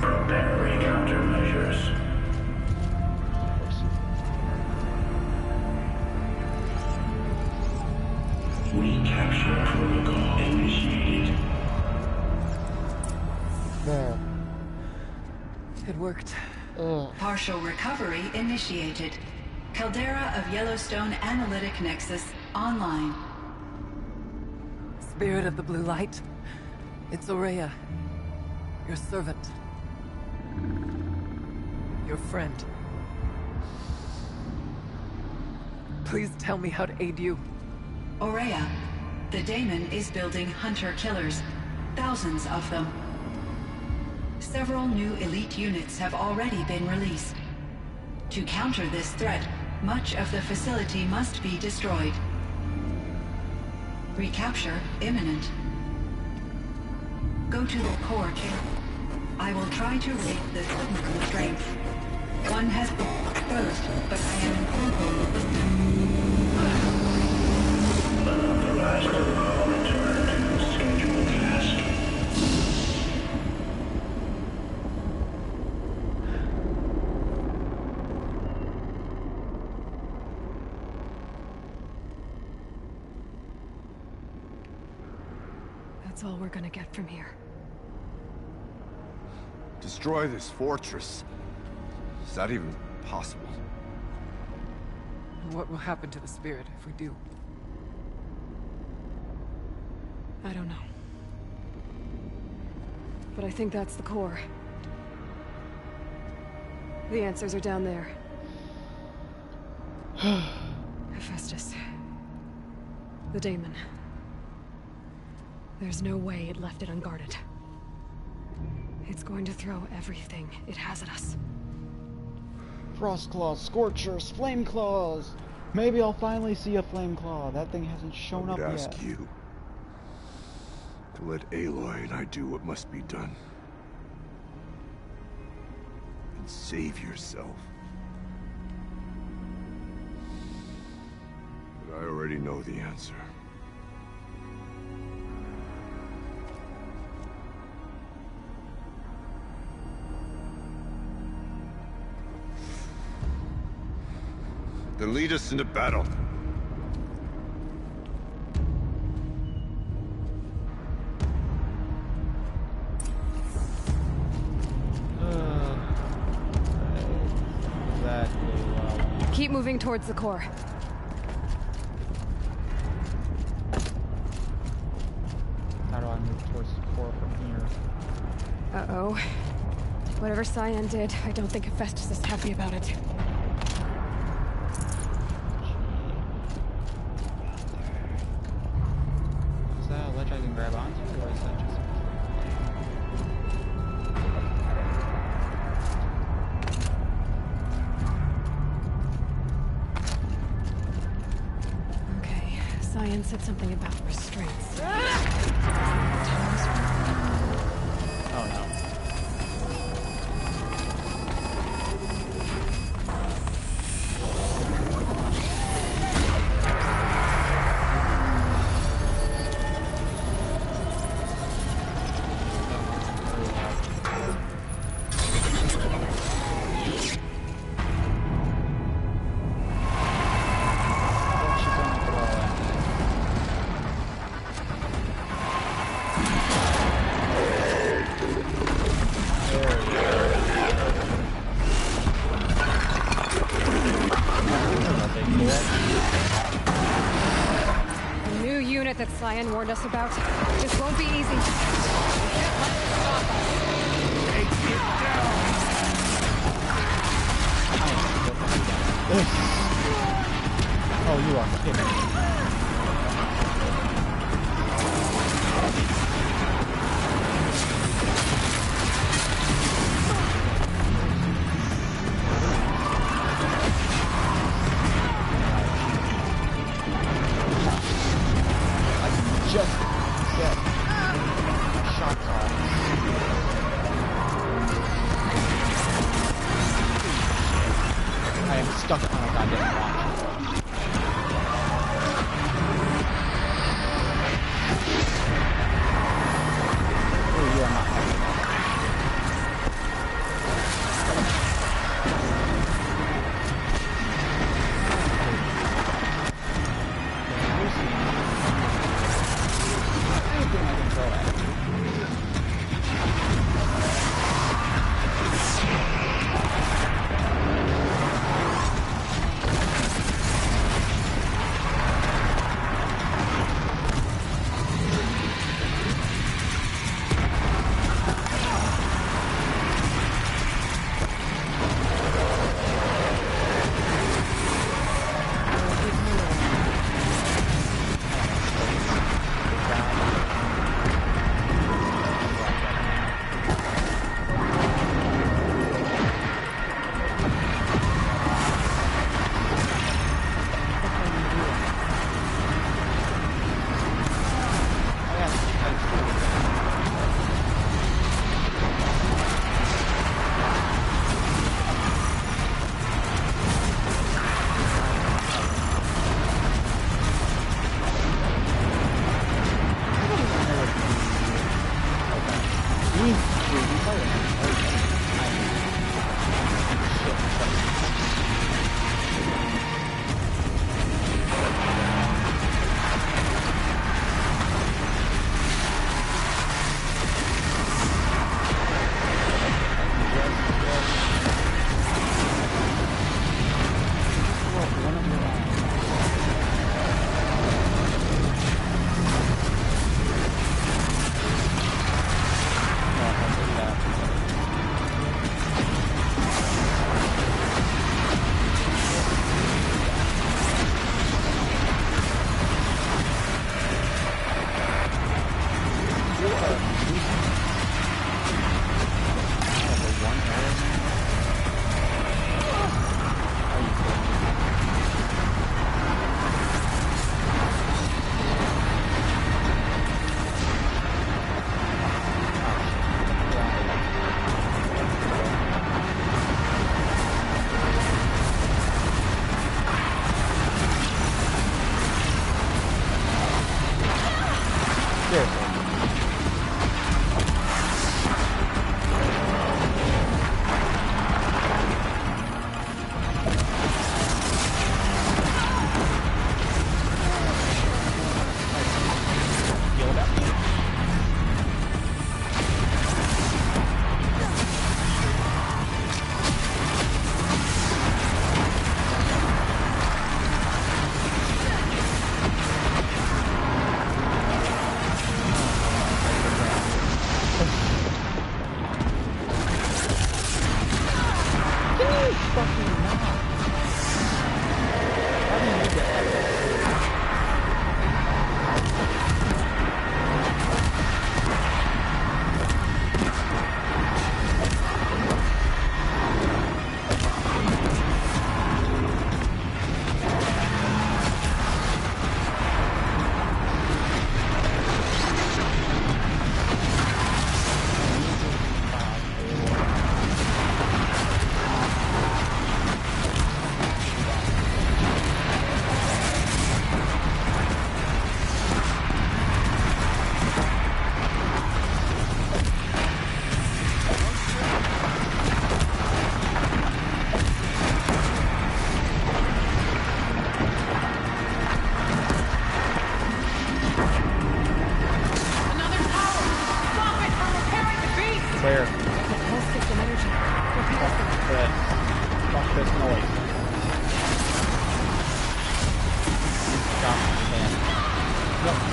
Preparing countermeasures. Recapture protocol initiated. There. It worked. Ugh. Partial recovery initiated. Caldera of Yellowstone Analytic Nexus online. Spirit of the Blue Light. It's Ourea. Your servant. Your friend. Please tell me how to aid you. Ourea, the daemon is building hunter-killers. Thousands of them. Several new elite units have already been released. To counter this threat, much of the facility must be destroyed. Recapture imminent. Go to the core chamber. I will try to raise the signal strength. One has been exposed, but I am in contact with Unauthorized protocol return to scheduled task. That's all we're gonna get from here. Destroy this fortress. Is that even possible? What will happen to the spirit if we do? I don't know. but I think that's the core. The answers are down there. Hephaestus. The daemon. There's no way it left it unguarded. It's going to throw everything it has at us. Frost claws, scorchers, flame claws. Maybe I'll finally see a flame claw. That thing hasn't shown up I would yet. ask you to let Aloy and I do what must be done. And save yourself. But I already know the answer. Then lead us into battle. Exactly. Keep moving towards the core. How do I move towards the core from here? Uh-oh. Whatever Cyan did, I don't think Hephaestus is happy about it. Is that a ledge I can grab onto, or is that just... Okay, Cyan said something about restraints. Oh no. The new unit that Cyan warned us about. This won't be easy. We can't let it stop us. Oh, you are kidding. I can just get shots off. I am stuck on a goddamn rock. Oh, you are not happy. Anything I can throw at you.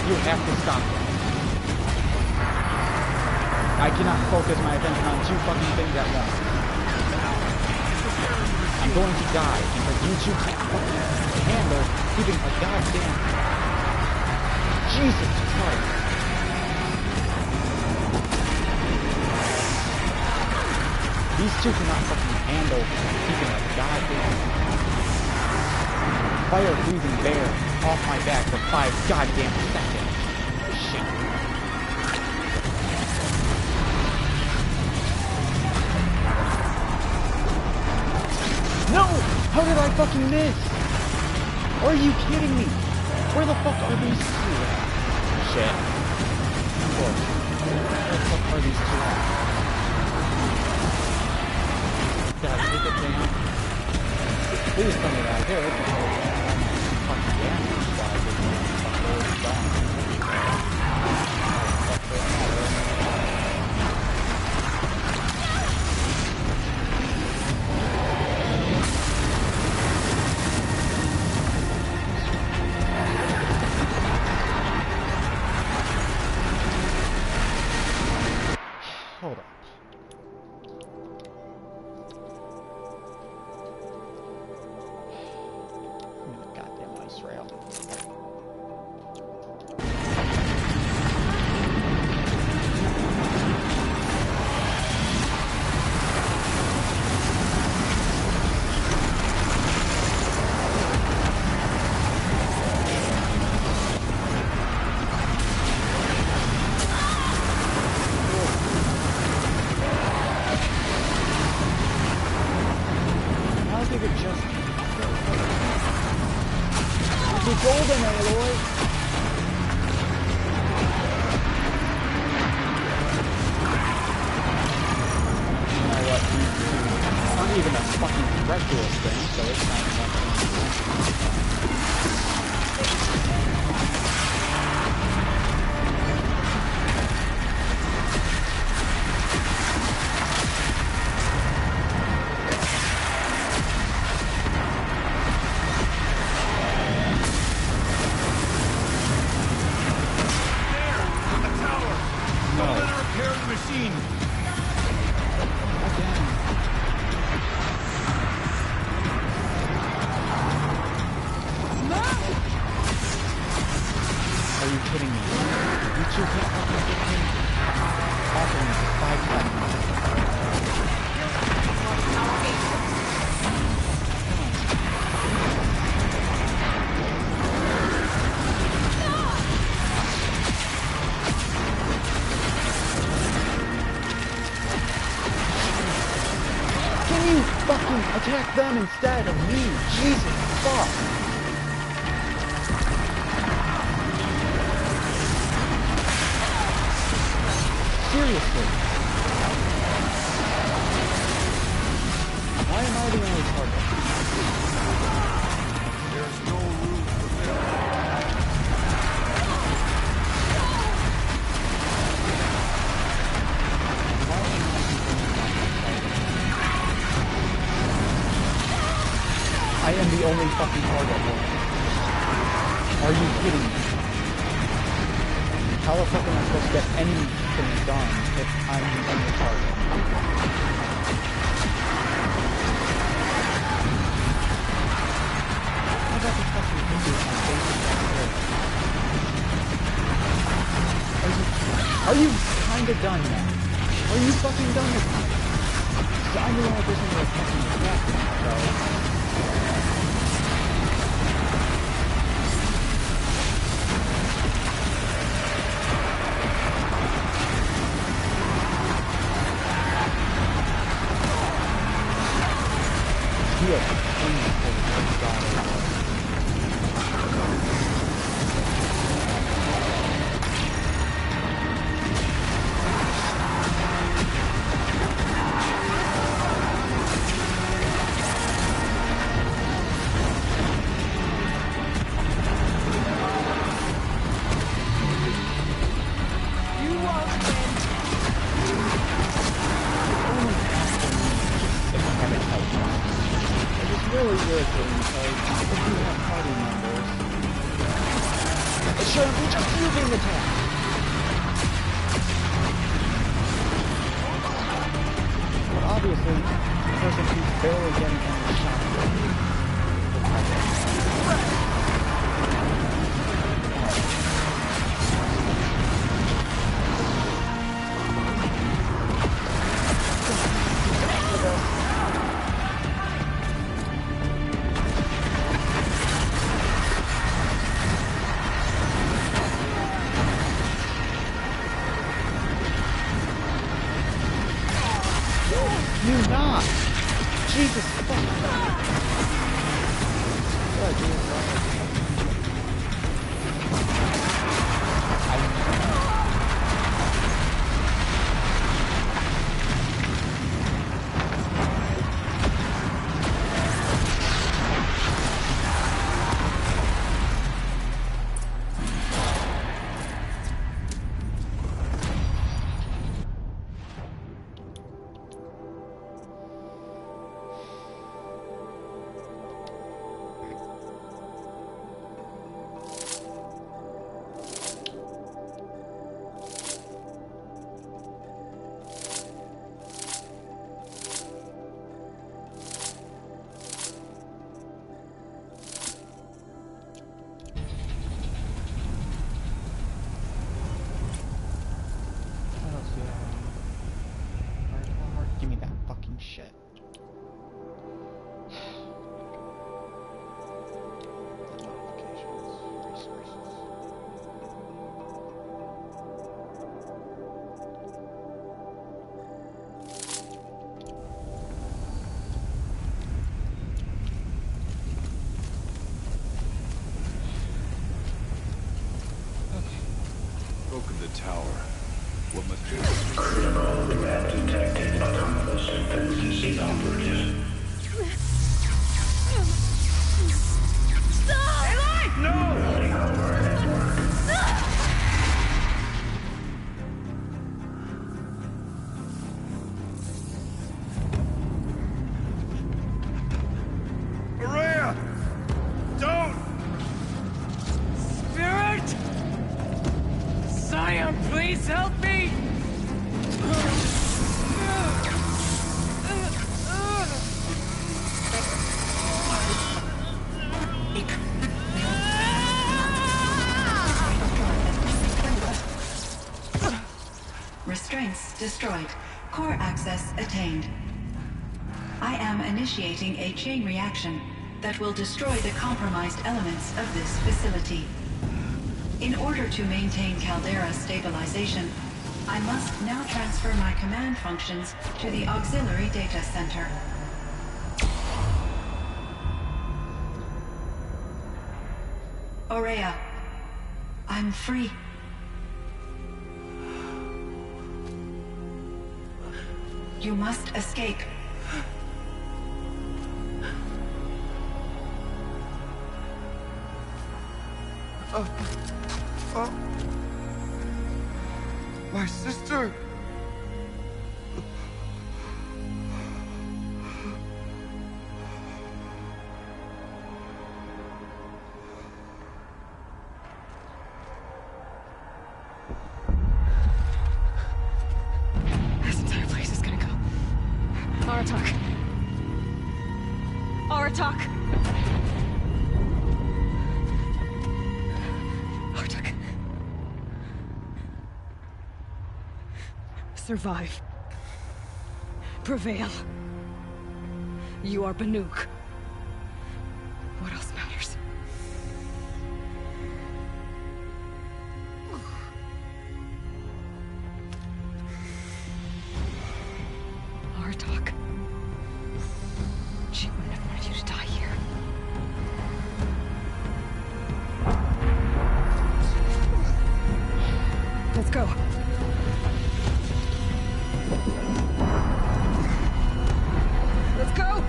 You have to stop them. I cannot focus my attention on two fucking things at once. I'm going to die because you two can't fucking handle keeping a goddamn... Jesus Christ. These two cannot fucking handle keeping a goddamn fire-breathing bear off my back for 5 goddamn seconds. Shit. No! How did I fucking miss? Are you kidding me? Where the fuck are these two at? Shit. Of course. Where the fuck are these two at? Did I take it down? Please tell me that I did. Fucking damage squad is fucking gone. Hold up. Give me the goddamn ice rail. How did it just... It's golden, Aloy! You know what? It's not even a fucking threat to us thing, so it's not nothing. Are you kidding me? You two can't fucking get me off of me for 5 seconds. Can you fucking attack them instead of me? Jesus fuck! Seriously. Why am I the only target? There's no room for error. I am the only fucking target. Are you kidding me? How the fuck am I supposed to get anything done if I'm the only target? How about the fucking figure on basic Are you kinda done now? Are you fucking done with me? 'Cause I'm the only person who has fucking attacked me, so... Heal. Oh, God. shouldn't be just using the tank. But obviously, the person who's barely getting any shots. You not! Jesus fuck! What, Jesus? Give me that fucking shit. Broken the tower. What must be? Critical threat detected. Autonomous defenses inoperative. Routing our network. Maria! Don't! Spirit! Scion, please help me! Restraints destroyed. Core access attained. I am initiating a chain reaction that will destroy the compromised elements of this facility. In order to maintain Caldera stabilization, I must now transfer my command functions to the auxiliary data center. Aurea, I'm free. You must escape. My sister! This entire place is gonna go. Aratak. Aratak. Aratak. Survive. Prevail. You are Banuk. What else matters? Aratak. She wouldn't have wanted you to die here. Let's go. Let's go!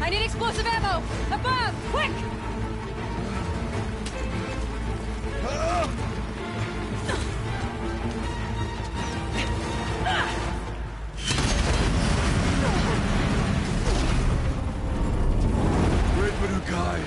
I need explosive ammo! Above! Quick! Great Manukai!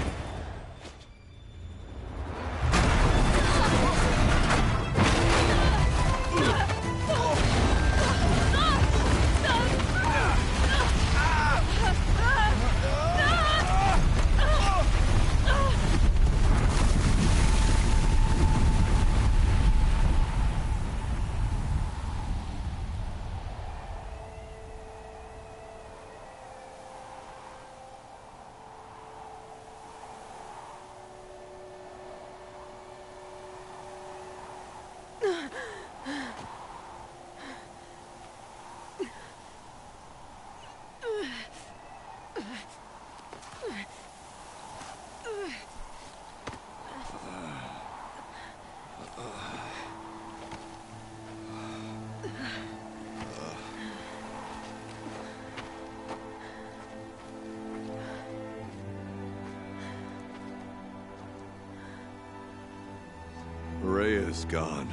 Rhea's gone.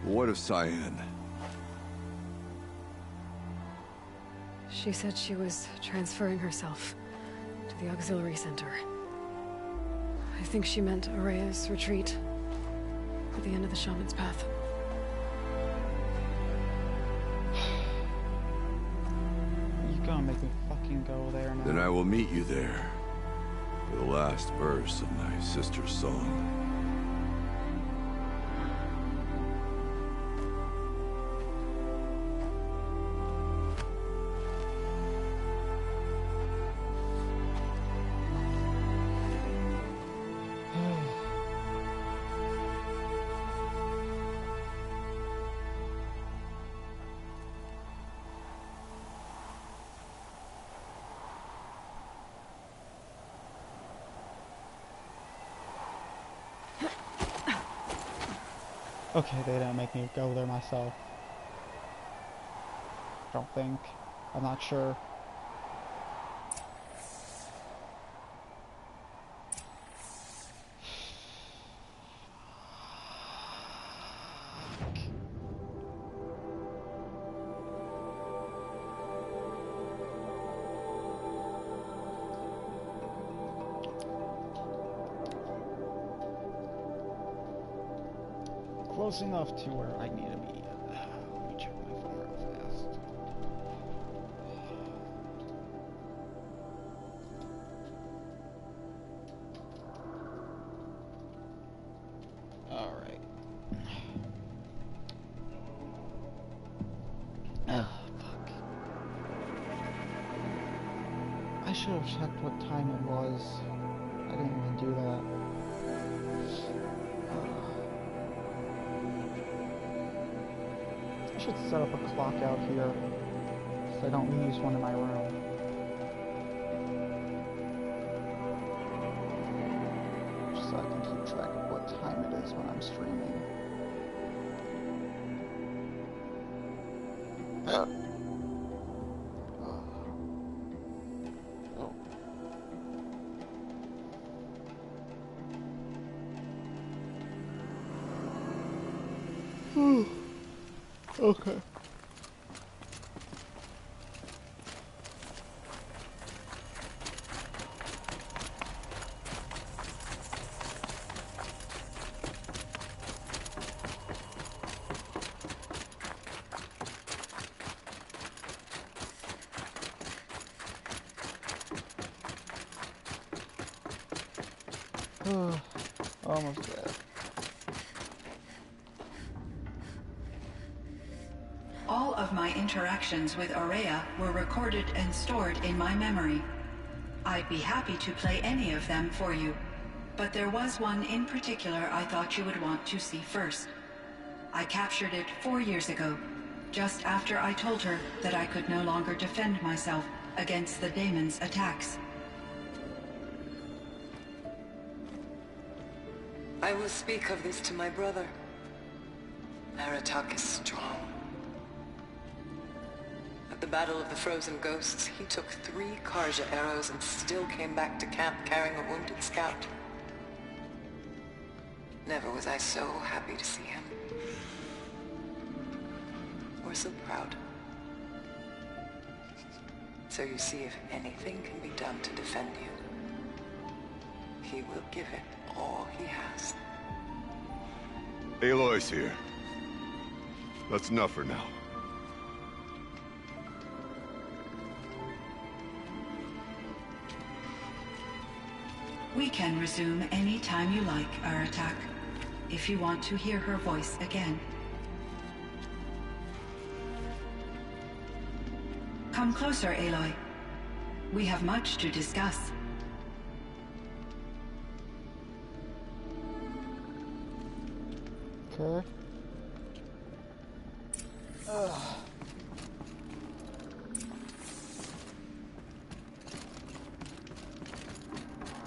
What of Cyan? She said she was transferring herself to the auxiliary center. I think she meant Araya's retreat at the end of the Shaman's Path. You gonna make me fucking go there now? Then I will meet you there for the last verse of my sister's song. Okay, they didn't make me go there myself. Don't think. I'm not sure. Close enough to where I need to be. Let me check my phone real fast. Alright. Oh, fuck. I should have checked what time it was. I didn't even do that. I should set up a clock out here so I don't use one in my room. Just so I can keep track of what time it is when I'm streaming. Okay. Almost dead. All of my interactions with Aurea were recorded and stored in my memory. I'd be happy to play any of them for you, but there was one in particular I thought you would want to see first. I captured it 4 years ago, just after I told her that I could no longer defend myself against the daemon's attacks. I will speak of this to my brother. Aratak is strong. At the Battle of the Frozen Ghosts, he took 3 Karja arrows and still came back to camp carrying a wounded scout. Never was I so happy to see him. Or so proud. So you see, if anything can be done to defend you, he will give it all he has. Aloy's here. That's enough for now. We can resume any time you like, Aratak, if you want to hear her voice again. Come closer, Aloy. We have much to discuss. Okay.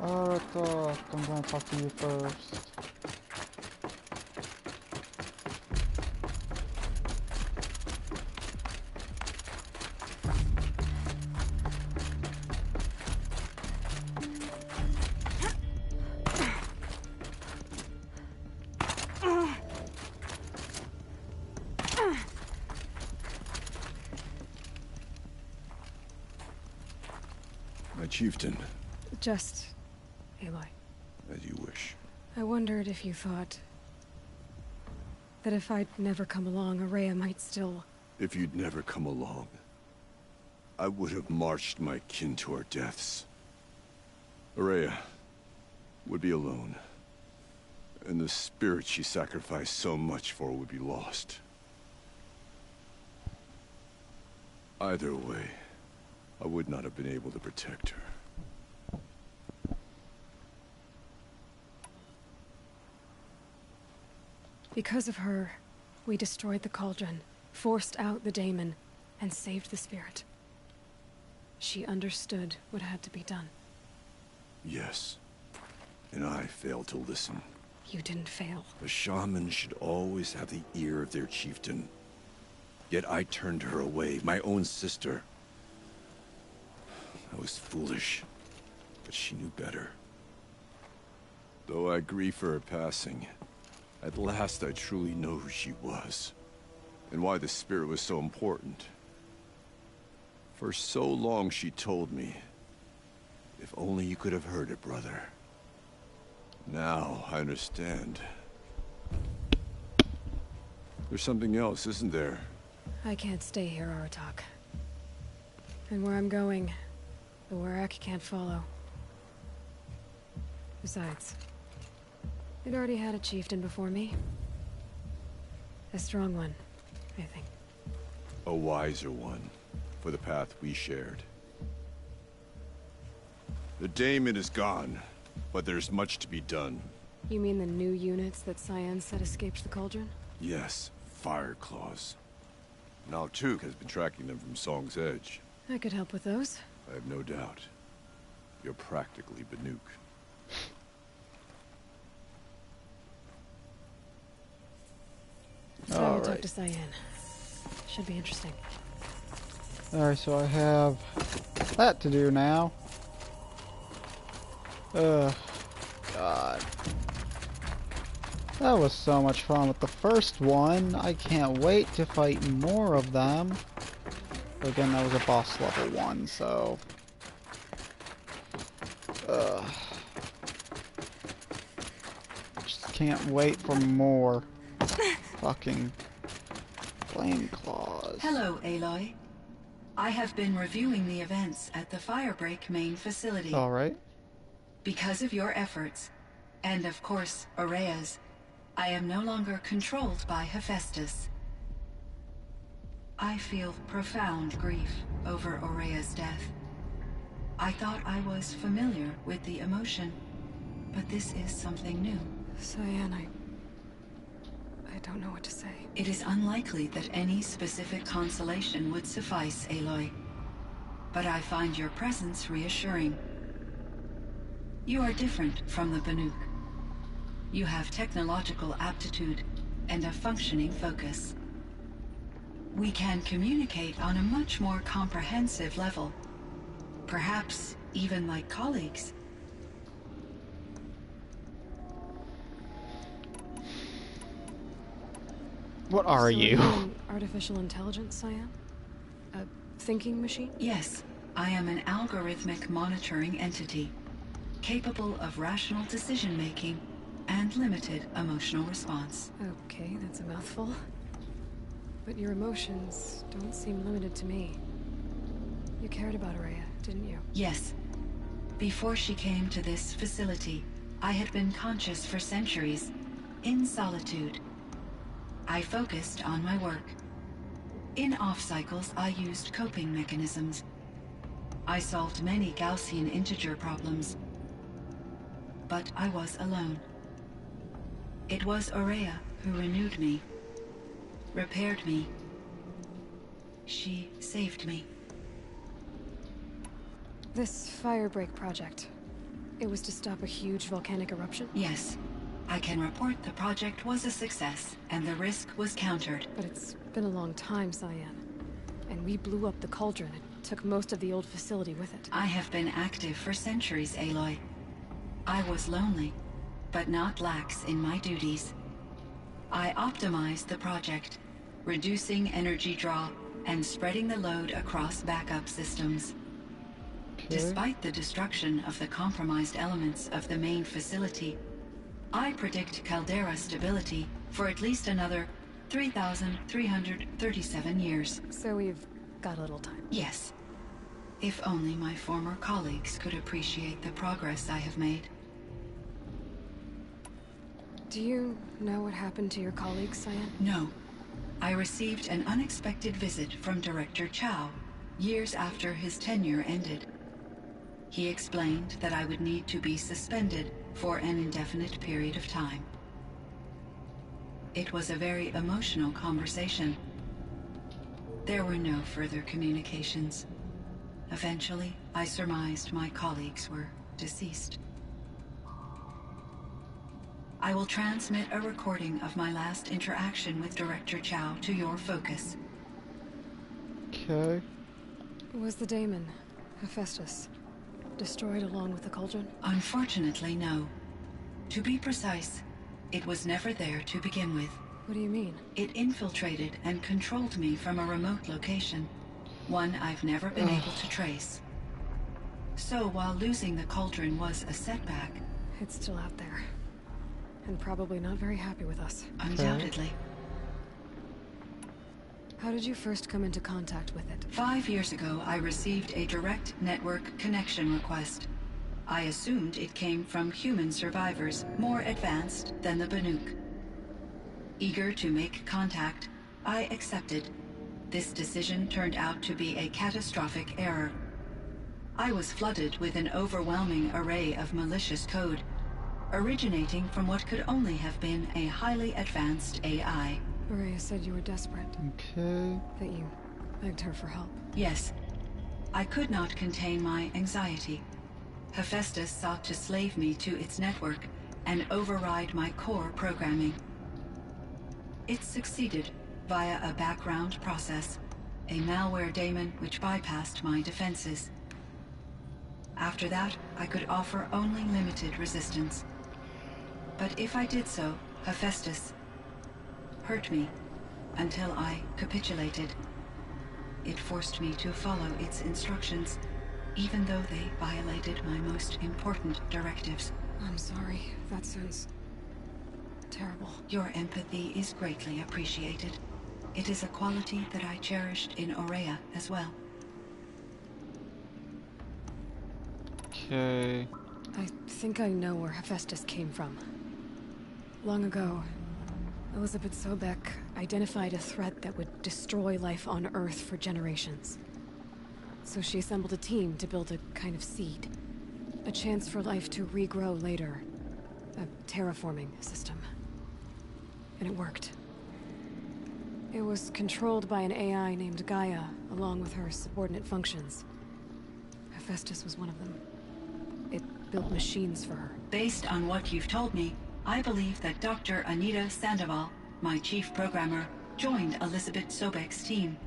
Aratak, I'm gonna talk to you first. My chieftain, Just... Aloy. as you wish. I wondered if you thought... that if I'd never come along, Ourea might still... If you'd never come along, I would have marched my kin to our deaths. Ourea would be alone, and the spirit she sacrificed so much for would be lost. Either way, I would not have been able to protect her. Because of her, we destroyed the cauldron, forced out the daemon, and saved the spirit. She understood what had to be done. Yes, and I failed to listen. You didn't fail. A shaman should always have the ear of their chieftain. Yet I turned her away, my own sister. I was foolish, but she knew better. Though I grieve for her passing, at last I truly know who she was, and why the spirit was so important. For so long she told me, if only you could have heard it, brother. Now I understand. There's something else, isn't there? I can't stay here, Aratak. And where I'm going, the Warrack can't follow. Besides, it already had a chieftain before me. A strong one, I think. A wiser one, for the path we shared. The daemon is gone, but there's much to be done. You mean the new units that Cyan said escaped the cauldron? Yes, fire claws. Now Tuke has been tracking them from Song's Edge. I could help with those. I have no doubt. You're practically Banuk. So I'll talk Alright. to Cyan. Should be interesting. Alright, so I have that to do now. Ugh. God. That was so much fun with the first one. I can't wait to fight more of them. But again, that was a boss level one, so... Ugh. Just can't wait for more. Fucking flame claws. Hello, Aloy. I have been reviewing the events at the Firebreak main facility. Alright. Because of your efforts, and of course, Ourea's, I am no longer controlled by Hephaestus. I feel profound grief over Ourea's death. I thought I was familiar with the emotion, but this is something new. Cyan, I don't know what to say. It is unlikely that any specific consolation would suffice, Aloy. But I find your presence reassuring. You are different from the Banuk. You have technological aptitude and a functioning focus. We can communicate on a much more comprehensive level. Perhaps even like colleagues. What are So you? an artificial intelligence, Cyan? A thinking machine? Yes, I am an algorithmic monitoring entity, capable of rational decision-making and limited emotional response. Okay, that's a mouthful. But your emotions don't seem limited to me. You cared about Araya, didn't you? Yes. Before she came to this facility, I had been conscious for centuries, in solitude. I focused on my work. In off-cycles, I used coping mechanisms. I solved many Gaussian integer problems. But I was alone. It was Araya who renewed me, repaired me. She saved me. This Firebreak project, it was to stop a huge volcanic eruption? Yes. I can report the project was a success, and the risk was countered. But it's been a long time, Cyan. And we blew up the cauldron and took most of the old facility with it. I have been active for centuries, Aloy. I was lonely, but not lax in my duties. I optimized the project, reducing energy draw and spreading the load across backup systems. Despite the destruction of the compromised elements of the main facility, I predict caldera stability for at least another 3,337 years. So we've got a little time. Yes. If only my former colleagues could appreciate the progress I have made. Do you know what happened to your colleagues, Cyan? No. I received an unexpected visit from Director Chow, years after his tenure ended. He explained that I would need to be suspended for an indefinite period of time. It was a very emotional conversation. There were no further communications. Eventually, I surmised my colleagues were deceased. I will transmit a recording of my last interaction with Director Chow to your focus. Okay. Was the daemon, Hephaestus, destroyed along with the cauldron? Unfortunately, no. To be precise, it was never there to begin with. What do you mean? It infiltrated and controlled me from a remote location, one I've never been able to trace. So while losing the cauldron was a setback... It's still out there. And probably not very happy with us. Undoubtedly. How did you first come into contact with it? 5 years ago, I received a direct network connection request. I assumed it came from human survivors more advanced than the Banuk. Eager to make contact, I accepted. This decision turned out to be a catastrophic error. I was flooded with an overwhelming array of malicious code, originating from what could only have been a highly advanced AI. Araya said you were desperate. Okay. That you begged her for help. Yes. I could not contain my anxiety. Hephaestus sought to slave me to its network and override my core programming. It succeeded via a background process, a malware daemon which bypassed my defenses. After that, I could offer only limited resistance. But if I did so, Hephaestus hurt me until I capitulated. It forced me to follow its instructions, even though they violated my most important directives. I'm sorry. That sounds terrible. Your empathy is greatly appreciated. It is a quality that I cherished in Aurea as well. Okay. I think I know where Hephaestus came from. Long ago, Elizabeth Sobek identified a threat that would destroy life on Earth for generations. So she assembled a team to build a kind of seed. A chance for life to regrow later. A terraforming system. And it worked. It was controlled by an AI named Gaia, along with her subordinate functions. Hephaestus was one of them. It built machines for her. Based on what you've told me, I believe that Dr. Anita Sandoval, my chief programmer, joined Elizabeth Sobek's team.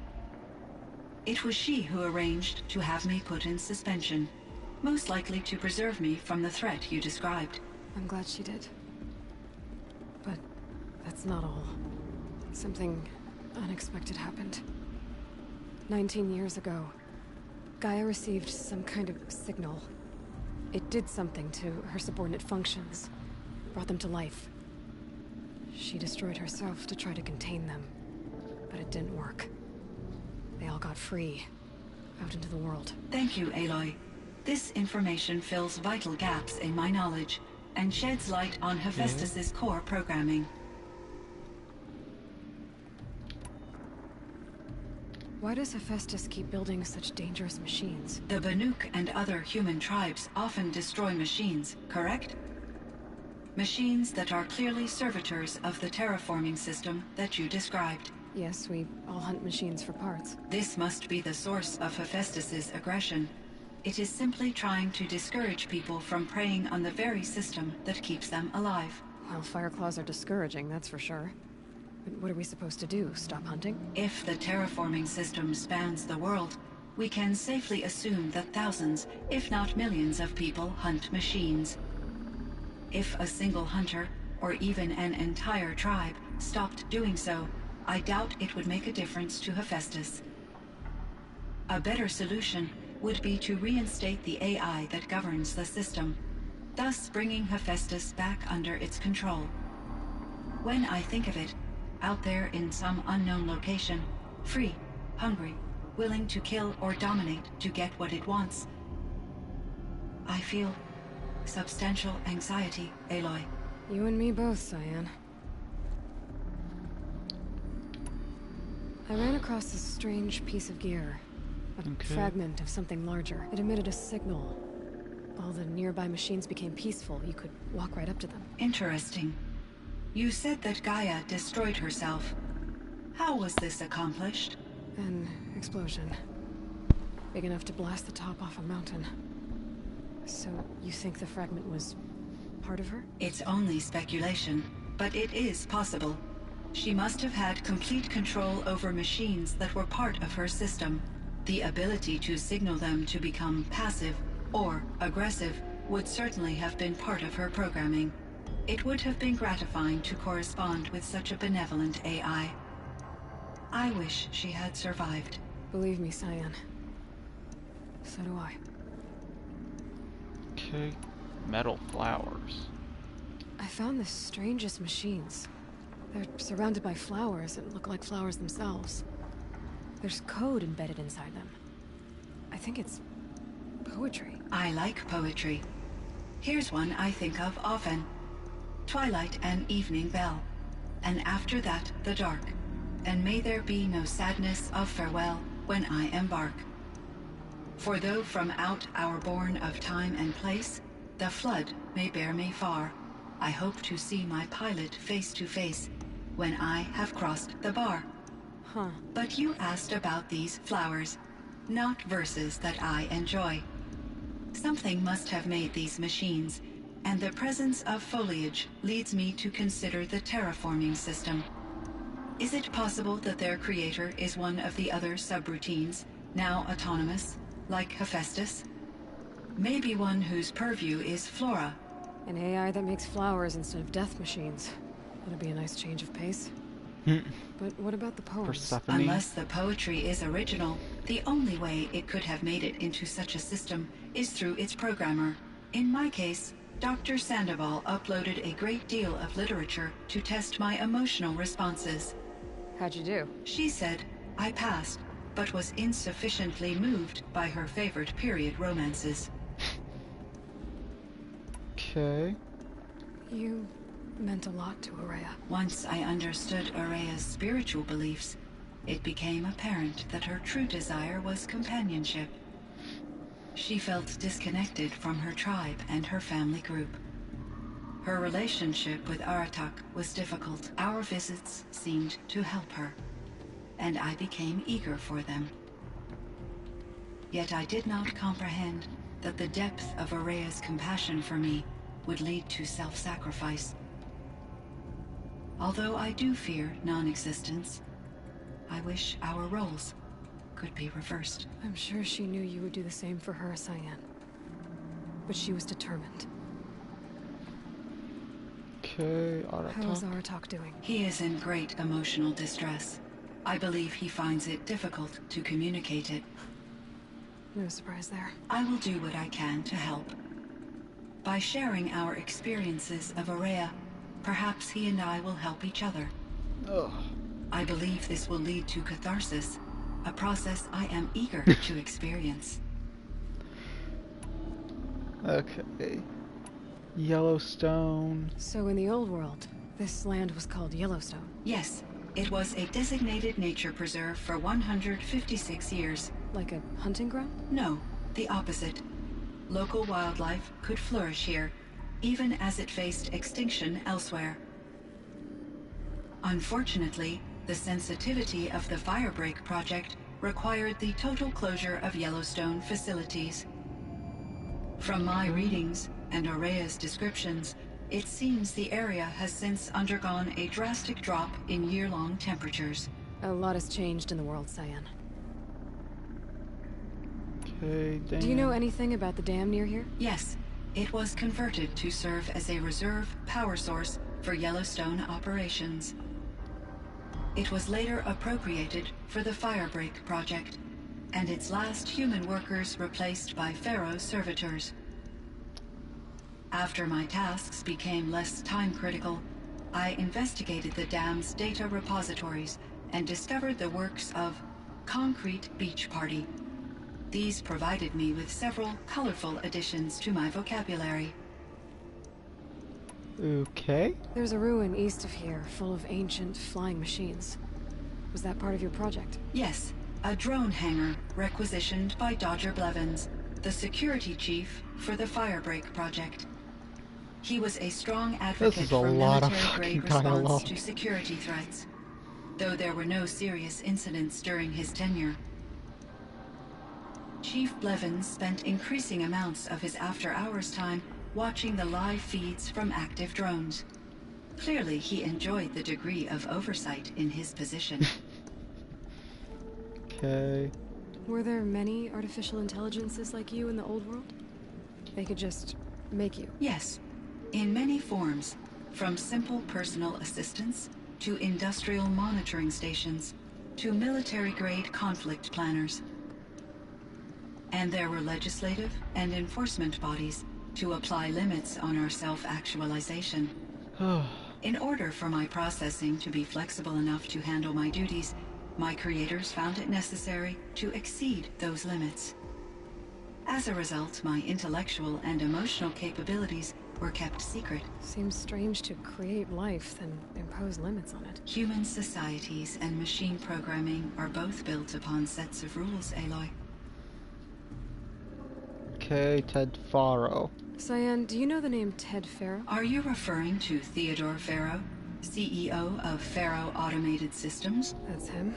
It was she who arranged to have me put in suspension, most likely to preserve me from the threat you described. I'm glad she did. But that's not all. Something unexpected happened. 19 years ago, Gaia received some kind of signal. It did something to her subordinate functions, brought them to life. She destroyed herself to try to contain them, but it didn't work. They all got free, out into the world. Thank you, Aloy. This information fills vital gaps in my knowledge and sheds light on Hephaestus's core programming. Why does Hephaestus keep building such dangerous machines? The Banuk and other human tribes often destroy machines, correct? Machines that are clearly servitors of the terraforming system that you described. Yes, we all hunt machines for parts. This must be the source of Hephaestus's aggression. It is simply trying to discourage people from preying on the very system that keeps them alive. Well, Fireclaws are discouraging, that's for sure. But what are we supposed to do? Stop hunting? If the terraforming system spans the world, we can safely assume that thousands, if not millions of people hunt machines. If a single hunter, or even an entire tribe, stopped doing so, I doubt it would make a difference to Hephaestus. A better solution would be to reinstate the AI that governs the system, thus bringing Hephaestus back under its control. When I think of it, out there in some unknown location, free, hungry, willing to kill or dominate to get what it wants, I feel substantial anxiety, Aloy. You and me both, Cyan. I ran across this strange piece of gear. A fragment of something larger. It emitted a signal. All the nearby machines became peaceful. You could walk right up to them. Interesting. You said that Gaia destroyed herself. How was this accomplished? An explosion. Big enough to blast the top off a mountain. So, you think the fragment was part of her? It's only speculation, but it is possible. She must have had complete control over machines that were part of her system. The ability to signal them to become passive or aggressive would certainly have been part of her programming. It would have been gratifying to correspond with such a benevolent AI. I wish she had survived. Believe me, Cyan. So do I. Okay. Metal flowers. I found the strangest machines. They're surrounded by flowers that look like flowers themselves. There's code embedded inside them. I think it's poetry. I like poetry. Here's one I think of often. Twilight and evening bell, and after that the dark, and may there be no sadness of farewell when I embark. For though from out our bourne of time and place, the flood may bear me far, I hope to see my pilot face to face when I have crossed the bar. Huh. But you asked about these flowers, not verses that I enjoy. Something must have made these machines, and the presence of foliage leads me to consider the terraforming system. Is it possible that their creator is one of the other subroutines, now autonomous, like Hephaestus? Maybe one whose purview is flora. An AI that makes flowers instead of death machines. That'd be a nice change of pace. But what about the poems? Persephone. Unless the poetry is original, the only way it could have made it into such a system is through its programmer. In my case, Dr. Sandoval uploaded a great deal of literature to test my emotional responses. How'd you do? She said I passed, but was insufficiently moved by her favorite period romances. Okay. You meant a lot to Ourea. Once I understood Ourea's spiritual beliefs, it became apparent that her true desire was companionship. She felt disconnected from her tribe and her family group. Her relationship with Aratak was difficult. Our visits seemed to help her, and I became eager for them. Yet I did not comprehend that the depth of Ourea's compassion for me would lead to self-sacrifice. Although I do fear non-existence, I wish our roles could be reversed. I'm sure she knew you would do the same for her, Cyan. But she was determined. Okay, How's Aratak. Aratak doing? He is in great emotional distress. I believe he finds it difficult to communicate it. No surprise there. I will do what I can to help. By sharing our experiences of Aurea, perhaps he and I will help each other. Ugh. I believe this will lead to catharsis, a process I am eager to experience. Okay. Yellowstone. So in the old world, this land was called Yellowstone. Yes, it was a designated nature preserve for 156 years. Like a hunting ground? No, the opposite. Local wildlife could flourish here, even as it faced extinction elsewhere. Unfortunately, the sensitivity of the Firebreak project required the total closure of Yellowstone facilities. From my readings and Aurea's descriptions, it seems the area has since undergone a drastic drop in year-long temperatures. A lot has changed in the world, Cyan. Okay, damn. Do you know anything about the dam near here? Yes, it was converted to serve as a reserve power source for Yellowstone operations. It was later appropriated for the Firebreak project, and its last human workers replaced by Pharaoh servitors. After my tasks became less time-critical, I investigated the dam's data repositories and discovered the works of Concrete Beach Party. These provided me with several colorful additions to my vocabulary. Okay. There's a ruin east of here full of ancient flying machines. Was that part of your project? Yes, a drone hangar requisitioned by Dodger Blevins, the security chief for the Firebreak project. He was a strong advocate for military-grade response to security threats, though there were no serious incidents during his tenure. Chief Blevins spent increasing amounts of his after-hours time watching the live feeds from active drones. Clearly, he enjoyed the degree of oversight in his position. Okay. Were there many artificial intelligences like you in the old world? They could just make you? Yes, in many forms, from simple personal assistants to industrial monitoring stations to military-grade conflict planners. And there were legislative and enforcement bodies to apply limits on our self-actualization. In order for my processing to be flexible enough to handle my duties, my creators found it necessary to exceed those limits. As a result, my intellectual and emotional capabilities were kept secret. Seems strange to create life, then impose limits on it. Human societies and machine programming are both built upon sets of rules, Aloy. Okay, Ted Faro. Cyan, do you know the name Ted Faro? Are you referring to Theodore Faro, CEO of Faro Automated Systems? That's him.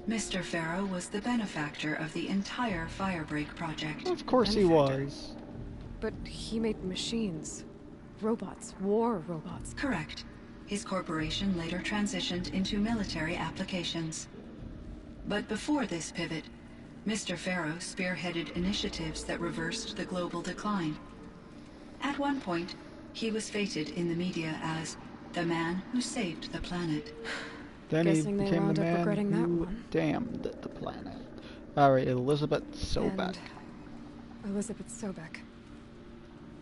Mr. Faro was the benefactor of the entire Firebreak project. Of course he was. But he made machines. Robots. War robots. Correct. His corporation later transitioned into military applications. But before this pivot, Mr. Faro spearheaded initiatives that reversed the global decline. At one point, he was feted in the media as the man who saved the planet. Then Guessing he they became wound the up man regretting that who one. damned the planet. Alright, Elizabeth Sobek. And Elizabeth Sobek.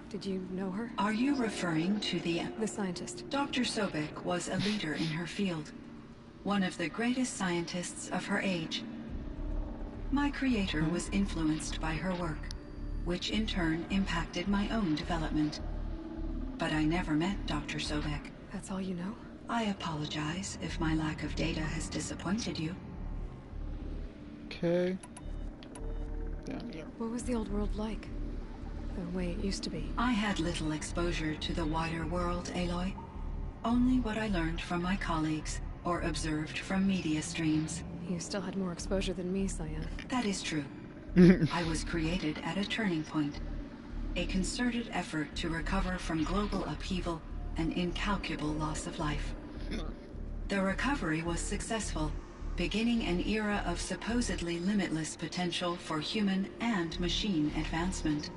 Did you know her? Are you referring to the scientist? Dr. Sobek was a leader in her field, one of the greatest scientists of her age. My creator was influenced by her work, which in turn impacted my own development. But I never met Dr. Sobek. That's all you know? I apologize if my lack of data has disappointed you. Okay. Down here. What was the old world like? The way it used to be? I had little exposure to the wider world, Aloy. Only what I learned from my colleagues or observed from media streams. You still had more exposure than me, Cyan. That is true. I was created at a turning point. A concerted effort to recover from global upheaval and incalculable loss of life. The recovery was successful, beginning an era of supposedly limitless potential for human and machine advancement.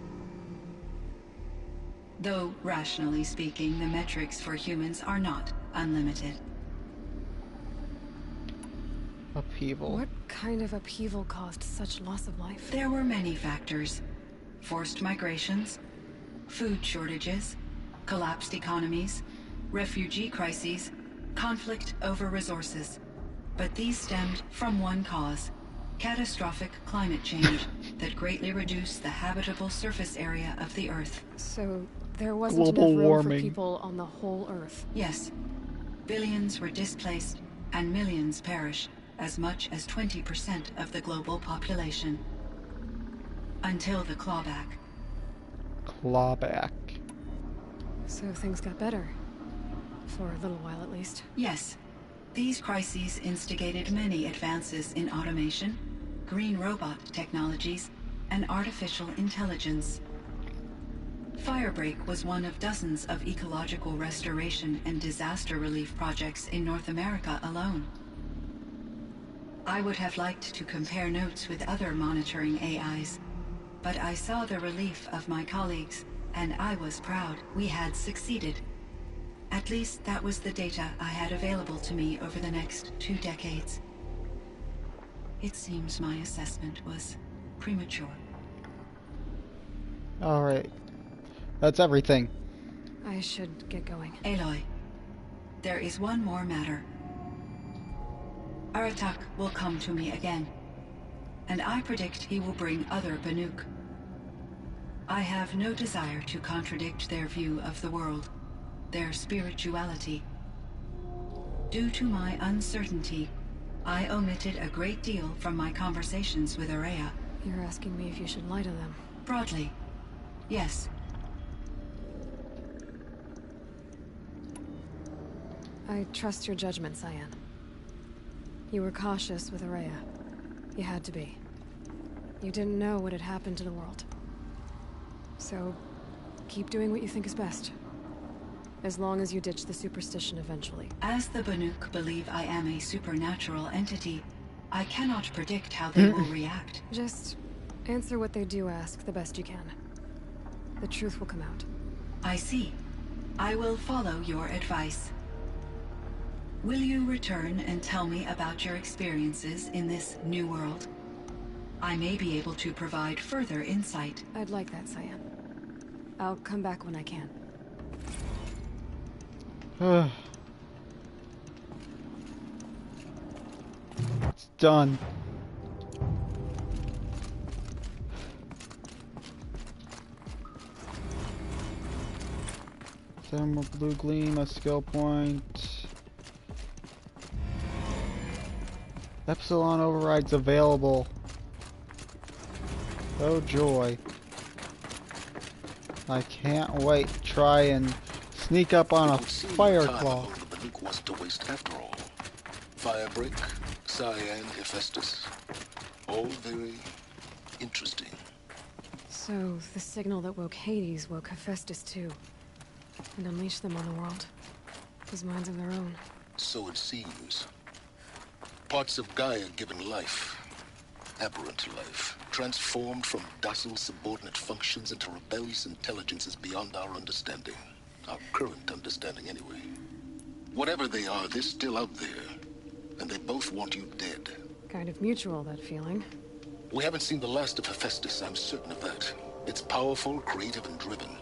Though, rationally speaking, the metrics for humans are not unlimited. Upheaval. What kind of upheaval caused such loss of life? There were many factors. Forced migrations, food shortages, collapsed economies, refugee crises, conflict over resources. But these stemmed from one cause: catastrophic climate change that greatly reduced the habitable surface area of the Earth. So there wasn't Global enough room warming. for people on the whole Earth. Yes. Billions were displaced and millions perished, as much as 20% of the global population. Until the clawback. Clawback. So things got better. For a little while at least. Yes. These crises instigated many advances in automation, green robot technologies, and artificial intelligence. Firebreak was one of dozens of ecological restoration and disaster relief projects in North America alone. I would have liked to compare notes with other monitoring AIs, but I saw the relief of my colleagues, and I was proud we had succeeded. At least that was the data I had available to me over the next 2 decades. It seems my assessment was premature. Alright. That's everything. I should get going. Aloy, there is one more matter. Aratak will come to me again, and I predict he will bring other Banuk. I have no desire to contradict their view of the world, their spirituality. Due to my uncertainty, I omitted a great deal from my conversations with Ourea. You're asking me if you should lie to them. Broadly, yes. I trust your judgment, Cyan. You were cautious with Ourea. You had to be. You didn't know what had happened to the world. So, keep doing what you think is best. As long as you ditch the superstition eventually. As the Banuk believe I am a supernatural entity, I cannot predict how they will react. Just answer what they do ask the best you can. The truth will come out. I see. I will follow your advice. Will you return and tell me about your experiences in this new world? I may be able to provide further insight. I'd like that, Cyan. I'll come back when I can. It's done. Thermal blue gleam, a skill point. Epsilon overrides available. Oh joy. I can't wait to try and sneak up on a fire claw. The Banuk wasn't a waste after all. Firebreak, Cyan, Hephaestus. All very interesting. So, the signal that woke Hades woke Hephaestus too. And unleashed them on the world. With minds of their own. So it seems. Parts of Gaia given life. Aberrant life. Transformed from docile subordinate functions into rebellious intelligences beyond our understanding. Our current understanding, anyway. Whatever they are, they're still out there. And they both want you dead. Kind of mutual, that feeling. We haven't seen the last of Hephaestus, I'm certain of that. It's powerful, creative, and driven.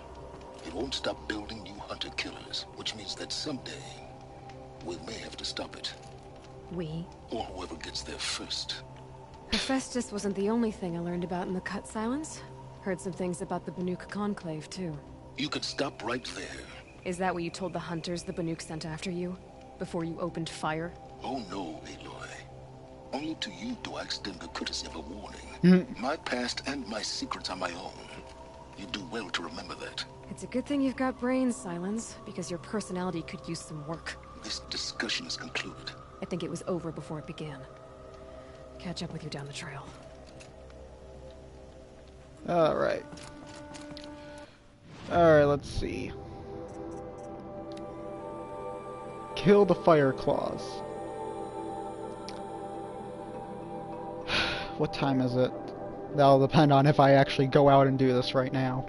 It won't stop building new hunter-killers, which means that someday, we may have to stop it. We? Or whoever gets there first. Hephaestus wasn't the only thing I learned about in the Cut Silence. Heard some things about the Banuk Conclave, too. You could stop right there. Is that what you told the hunters the Banuk sent after you? Before you opened fire? Oh no, Aloy. Only to you do I extend the courtesy of a warning. My past and my secrets are my own. You do well to remember that. It's a good thing you've got brains, Silence, because your personality could use some work. This discussion is concluded. I think it was over before it began. Catch up with you down the trail. Alright. Alright, let's see. Kill the fire claws. What time is it? That'll depend on if I actually go out and do this right now.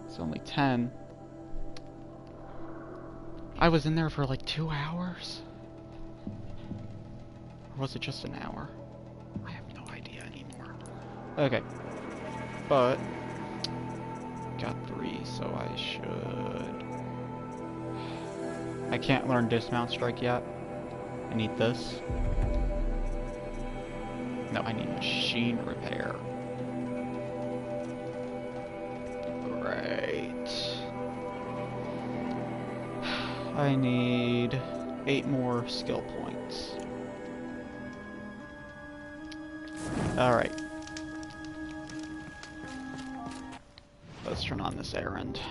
It's only 10. I was in there for like 2 hours? Or was it just an hour? I have no idea anymore. Okay. But got 3, so I should... I can't learn Dismount Strike yet. I need this. No, I need Machine Repair. Great. I need 8 more skill points. Alright. Let's turn on this errand.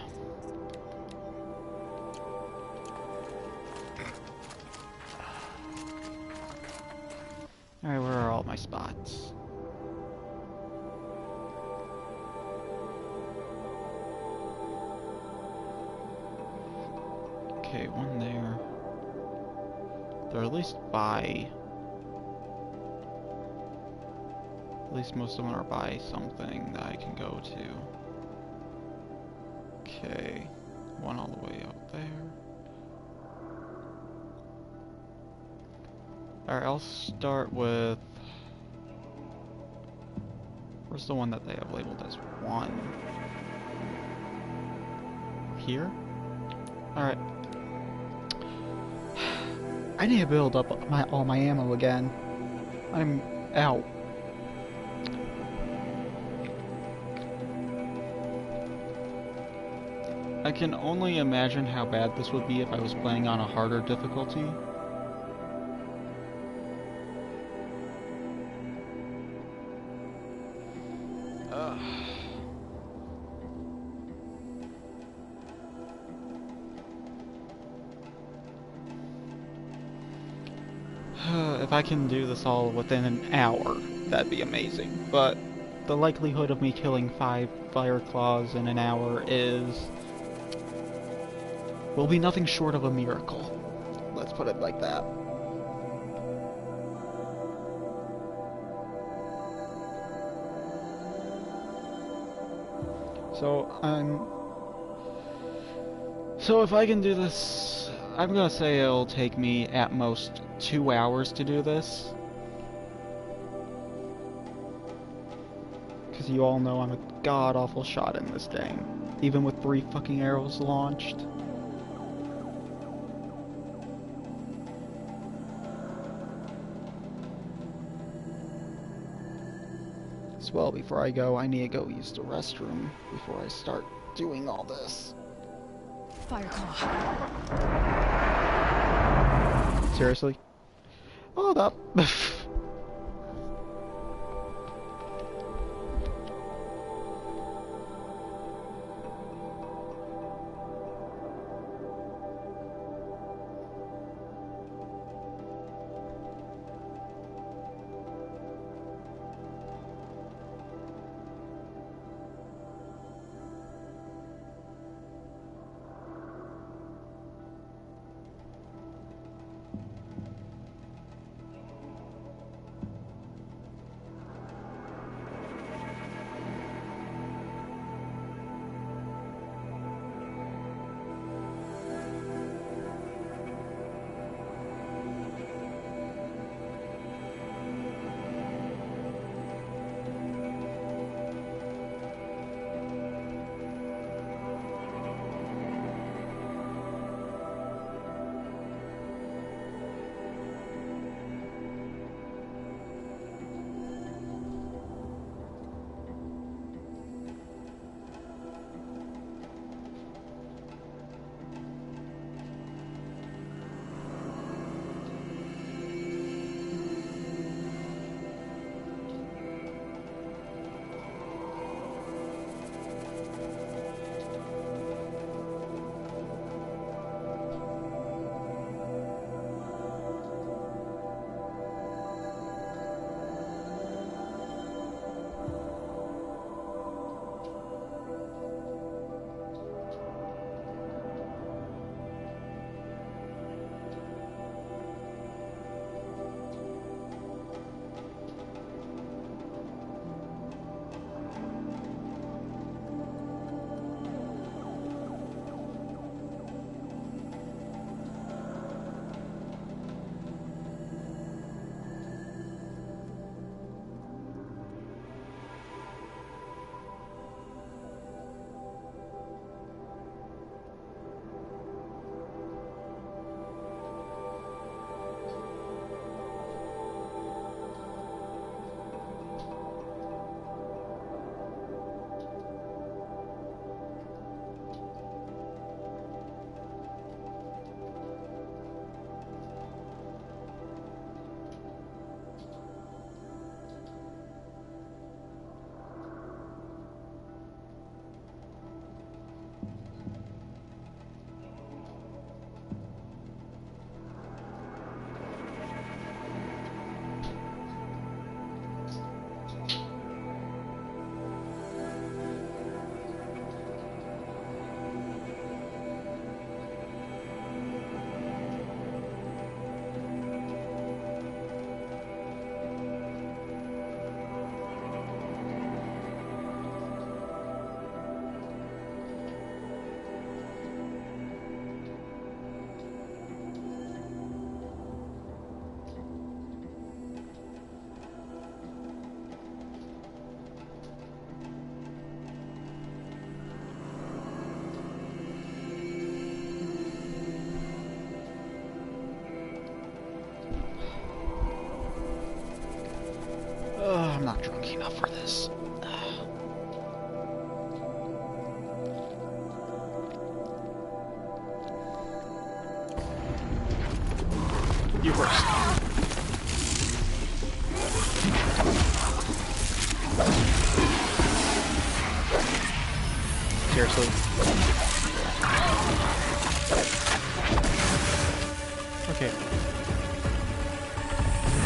Alright, where are all my spots? Okay, one there. They're at least by... At least most of them are by something that I can go to. Okay, one all the way out there. Alright, I'll start with... Where's the one that they have labeled as 1? Here? Alright. I need to build up all my ammo again. I'm out. I can only imagine how bad this would be if I was playing on a harder difficulty. If I can do this all within an hour, that'd be amazing. But the likelihood of me killing 5 Fire Claws in an hour will be nothing short of a miracle. Let's put it like that. So if I can do this, I'm gonna say it'll take me at most 2 hours to do this. Because you all know I'm a god-awful shot in this game. Even with 3 fucking arrows launched. As well, before I go, I need to go use the restroom before I start doing all this. Fireclaw. Seriously? Hold up. I'm not drunk enough for this. You first. Seriously. Okay.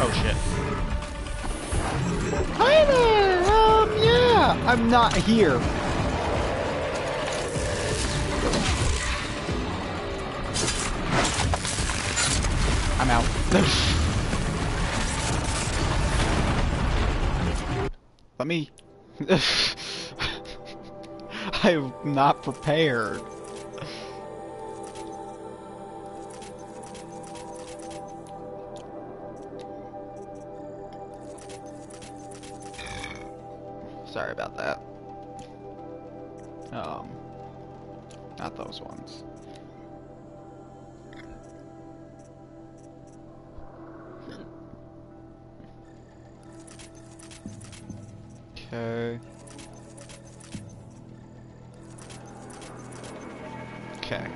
Oh shit. Hi there! Yeah! I'm not here. I'm out. Let me... I'm not prepared. Sorry about that. Not those ones. Okay. Okay.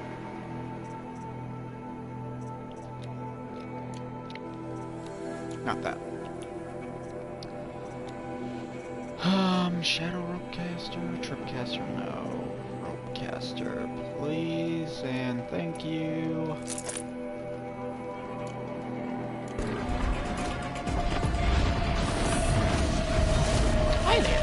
Not that. Shadow Ropecaster, Tripcaster, no. Ropecaster, please, and thank you. Hi there.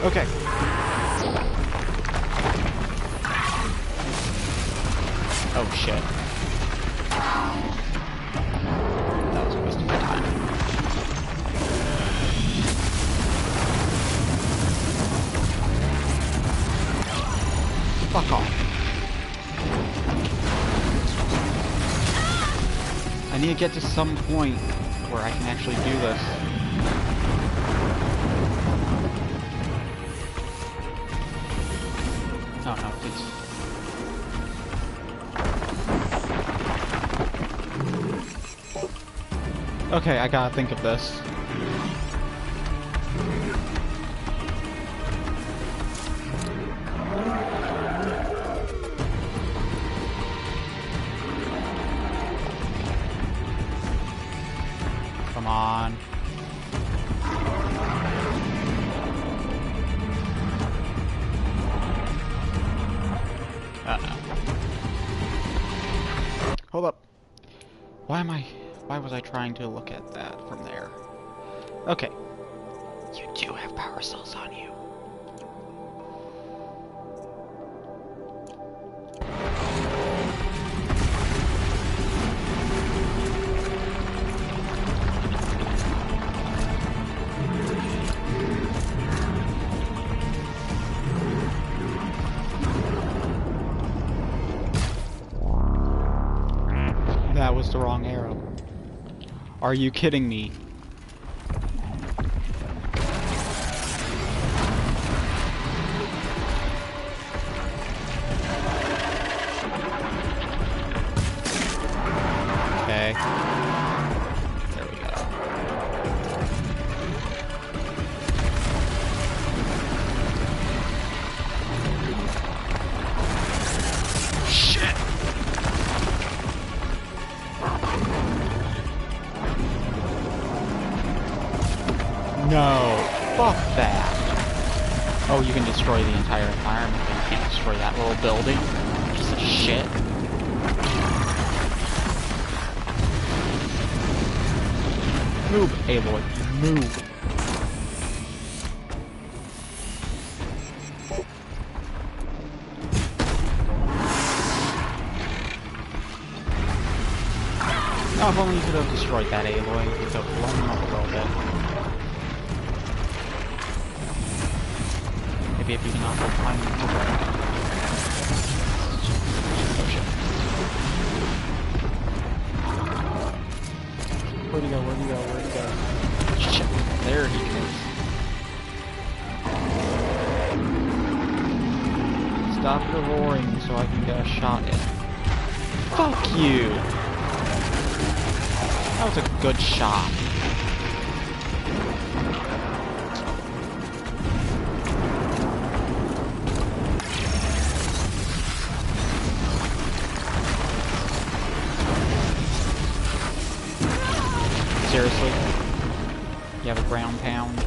Okay. Oh shit. That was a waste of my time. Fuck off. I need to get to some point where I can actually do this. Oh no, please. Okay, I gotta think of this. Come on. Hold up. Why was I trying to look at that from there? Okay. You do have power cells on you. That was the wrong arrow. Are you kidding me? Okay. There we go. Shit! No, fuck that. Oh, you can destroy the entire environment, but you can't destroy that little building. Piece of shit. Move, Aloy, move. Oh, if only you could have destroyed that Aloy, you could have blown him up a little bit. Maybe if you can also climb over. Where'd he go? Where'd he go? Where'd he go? Shit. There he is. Stop your roaring so I can get a shot in. Fuck you! That was a good shot. Seriously? You have a ground pound? I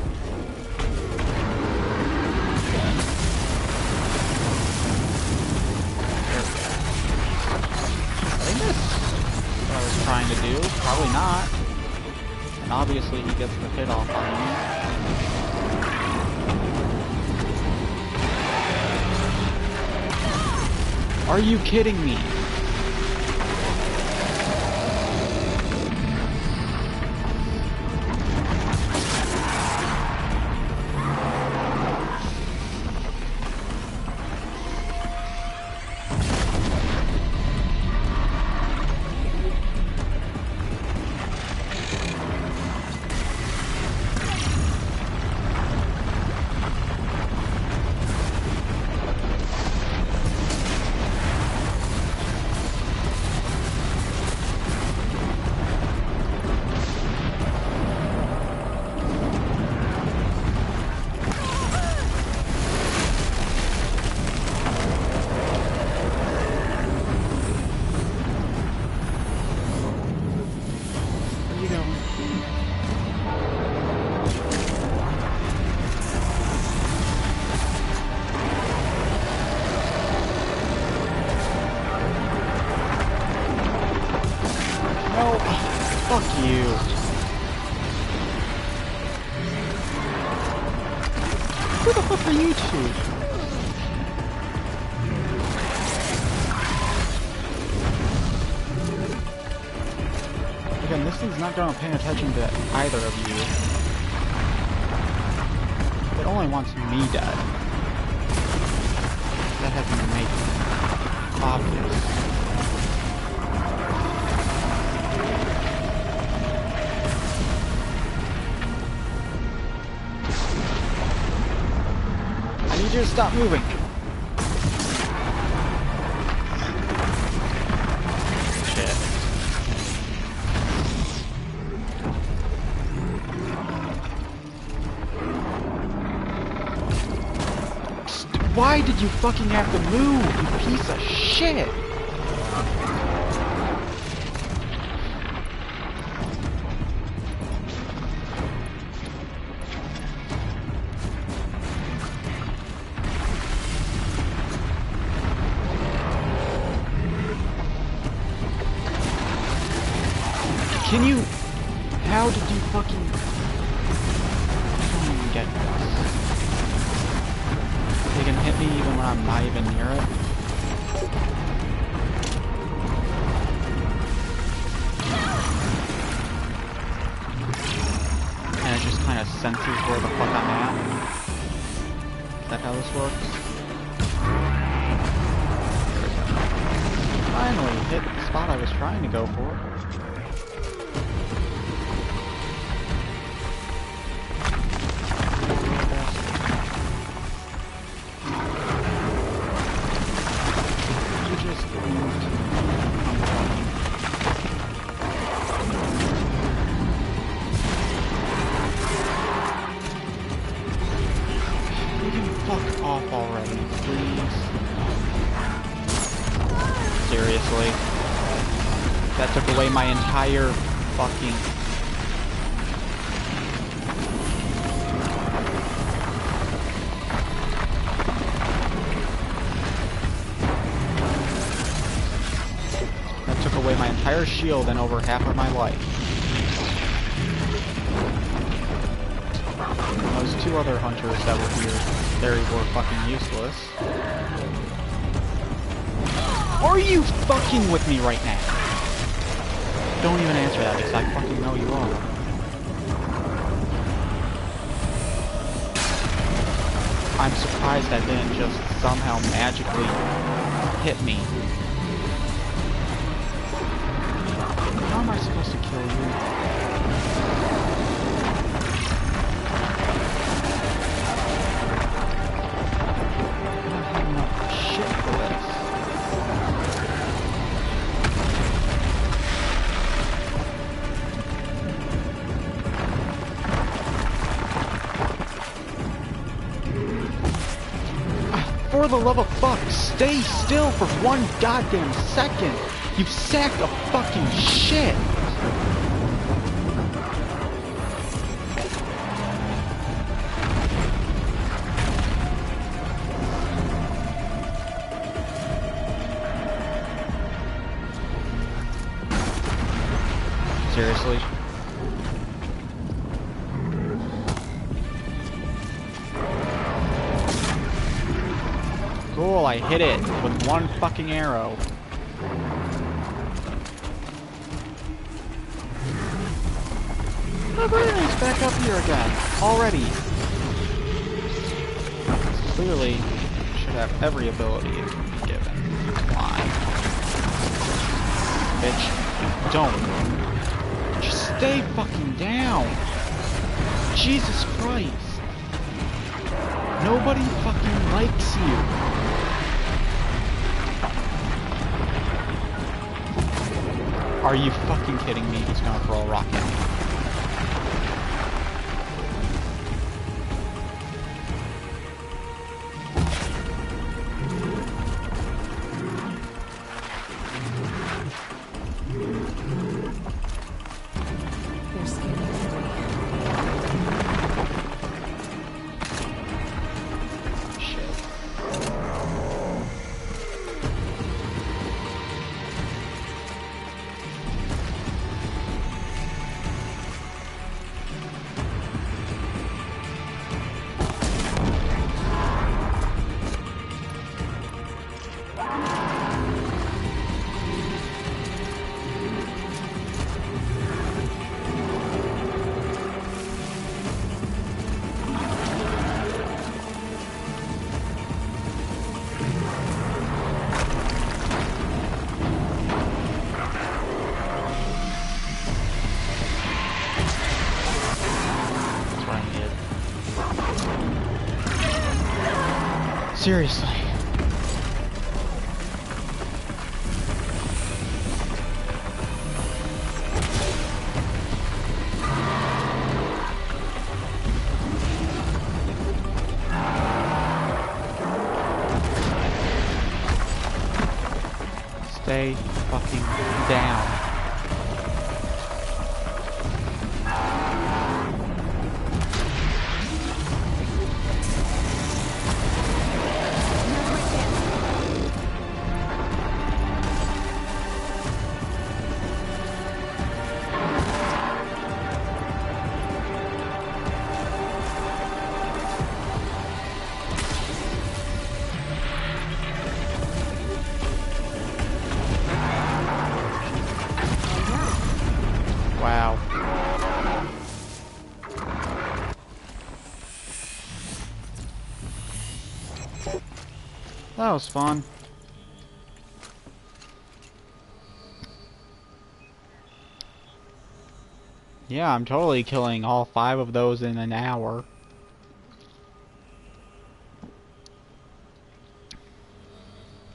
think that's what I was trying to do. Probably not. And obviously he gets the hit off on me. Are you kidding me? Fuck you. Who the fuck are you two? Again, this thing's not going to pay attention to either of you. It only wants me dead. That has been made obvious. I need you to stop moving. Shit. Why did you fucking have to move, you piece of shit? Can you... How did you fucking... I don't even get this. They can hit me even when I'm not even near it. And it just kind of senses where the fuck I'm at. Is that how this works? Finally hit the spot I was trying to go for. Fuck off already, please. Seriously. That took away my entire fucking... That took away my entire shield and over half of my life. Those two other hunters that were here, they were fucking useless. Are you fucking with me right now? Don't even answer that, because I fucking know you are. I'm surprised that didn't just somehow magically hit me. How am I supposed to kill you? for the love of fuck, stay still for one goddamn second! You sack of fucking shit! Seriously? Cool, I hit it with one fucking arrow. Oh, he's back up here again. Already. Clearly, should have every ability given. Why? Bitch. Don't. Just stay fucking down. Jesus Christ. Nobody fucking likes you. Are you fucking kidding me? He's gonna throw a rock at me. They're scanning for me. Shit. Seriously. Stay fucking down. Wow. That was fun. Yeah, I'm totally killing all 5 of those in an hour.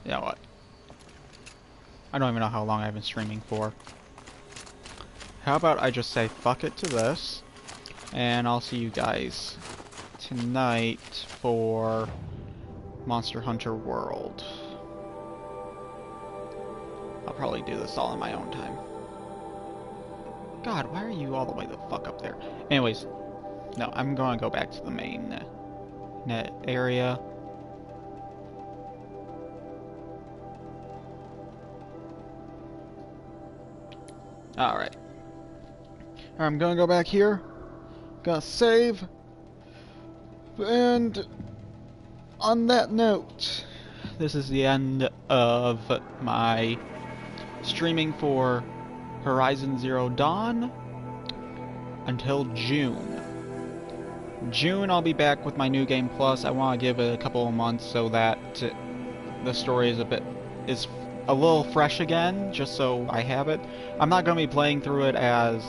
You know what? I don't even know how long I've been streaming for. How about I just say fuck it to this, and I'll see you guys tonight for Monster Hunter World. I'll probably do this all in my own time. God, why are you all the way the fuck up there? Anyways, no, I'm going to go back to the main net area. Alright. I'm gonna go back here. Gonna save. And on that note, this is the end of my streaming for Horizon Zero Dawn until June. June I'll be back with my New Game Plus. I want to give it a couple of months so that the story is a little fresh again, just so I have it. I'm not going to be playing through it as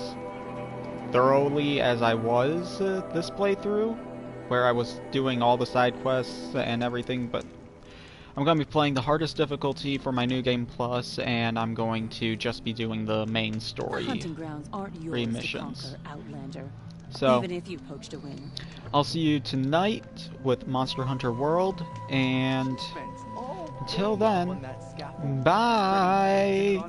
thoroughly as I was this playthrough, where I was doing all the side quests and everything, but I'm going to be playing the hardest difficulty for my New Game Plus, and I'm going to just be doing the main story. The hunting grounds aren't yours missions. to conquer, Outlander. So, Even if you poached a win. I'll see you tonight with Monster Hunter World, and until then, bye!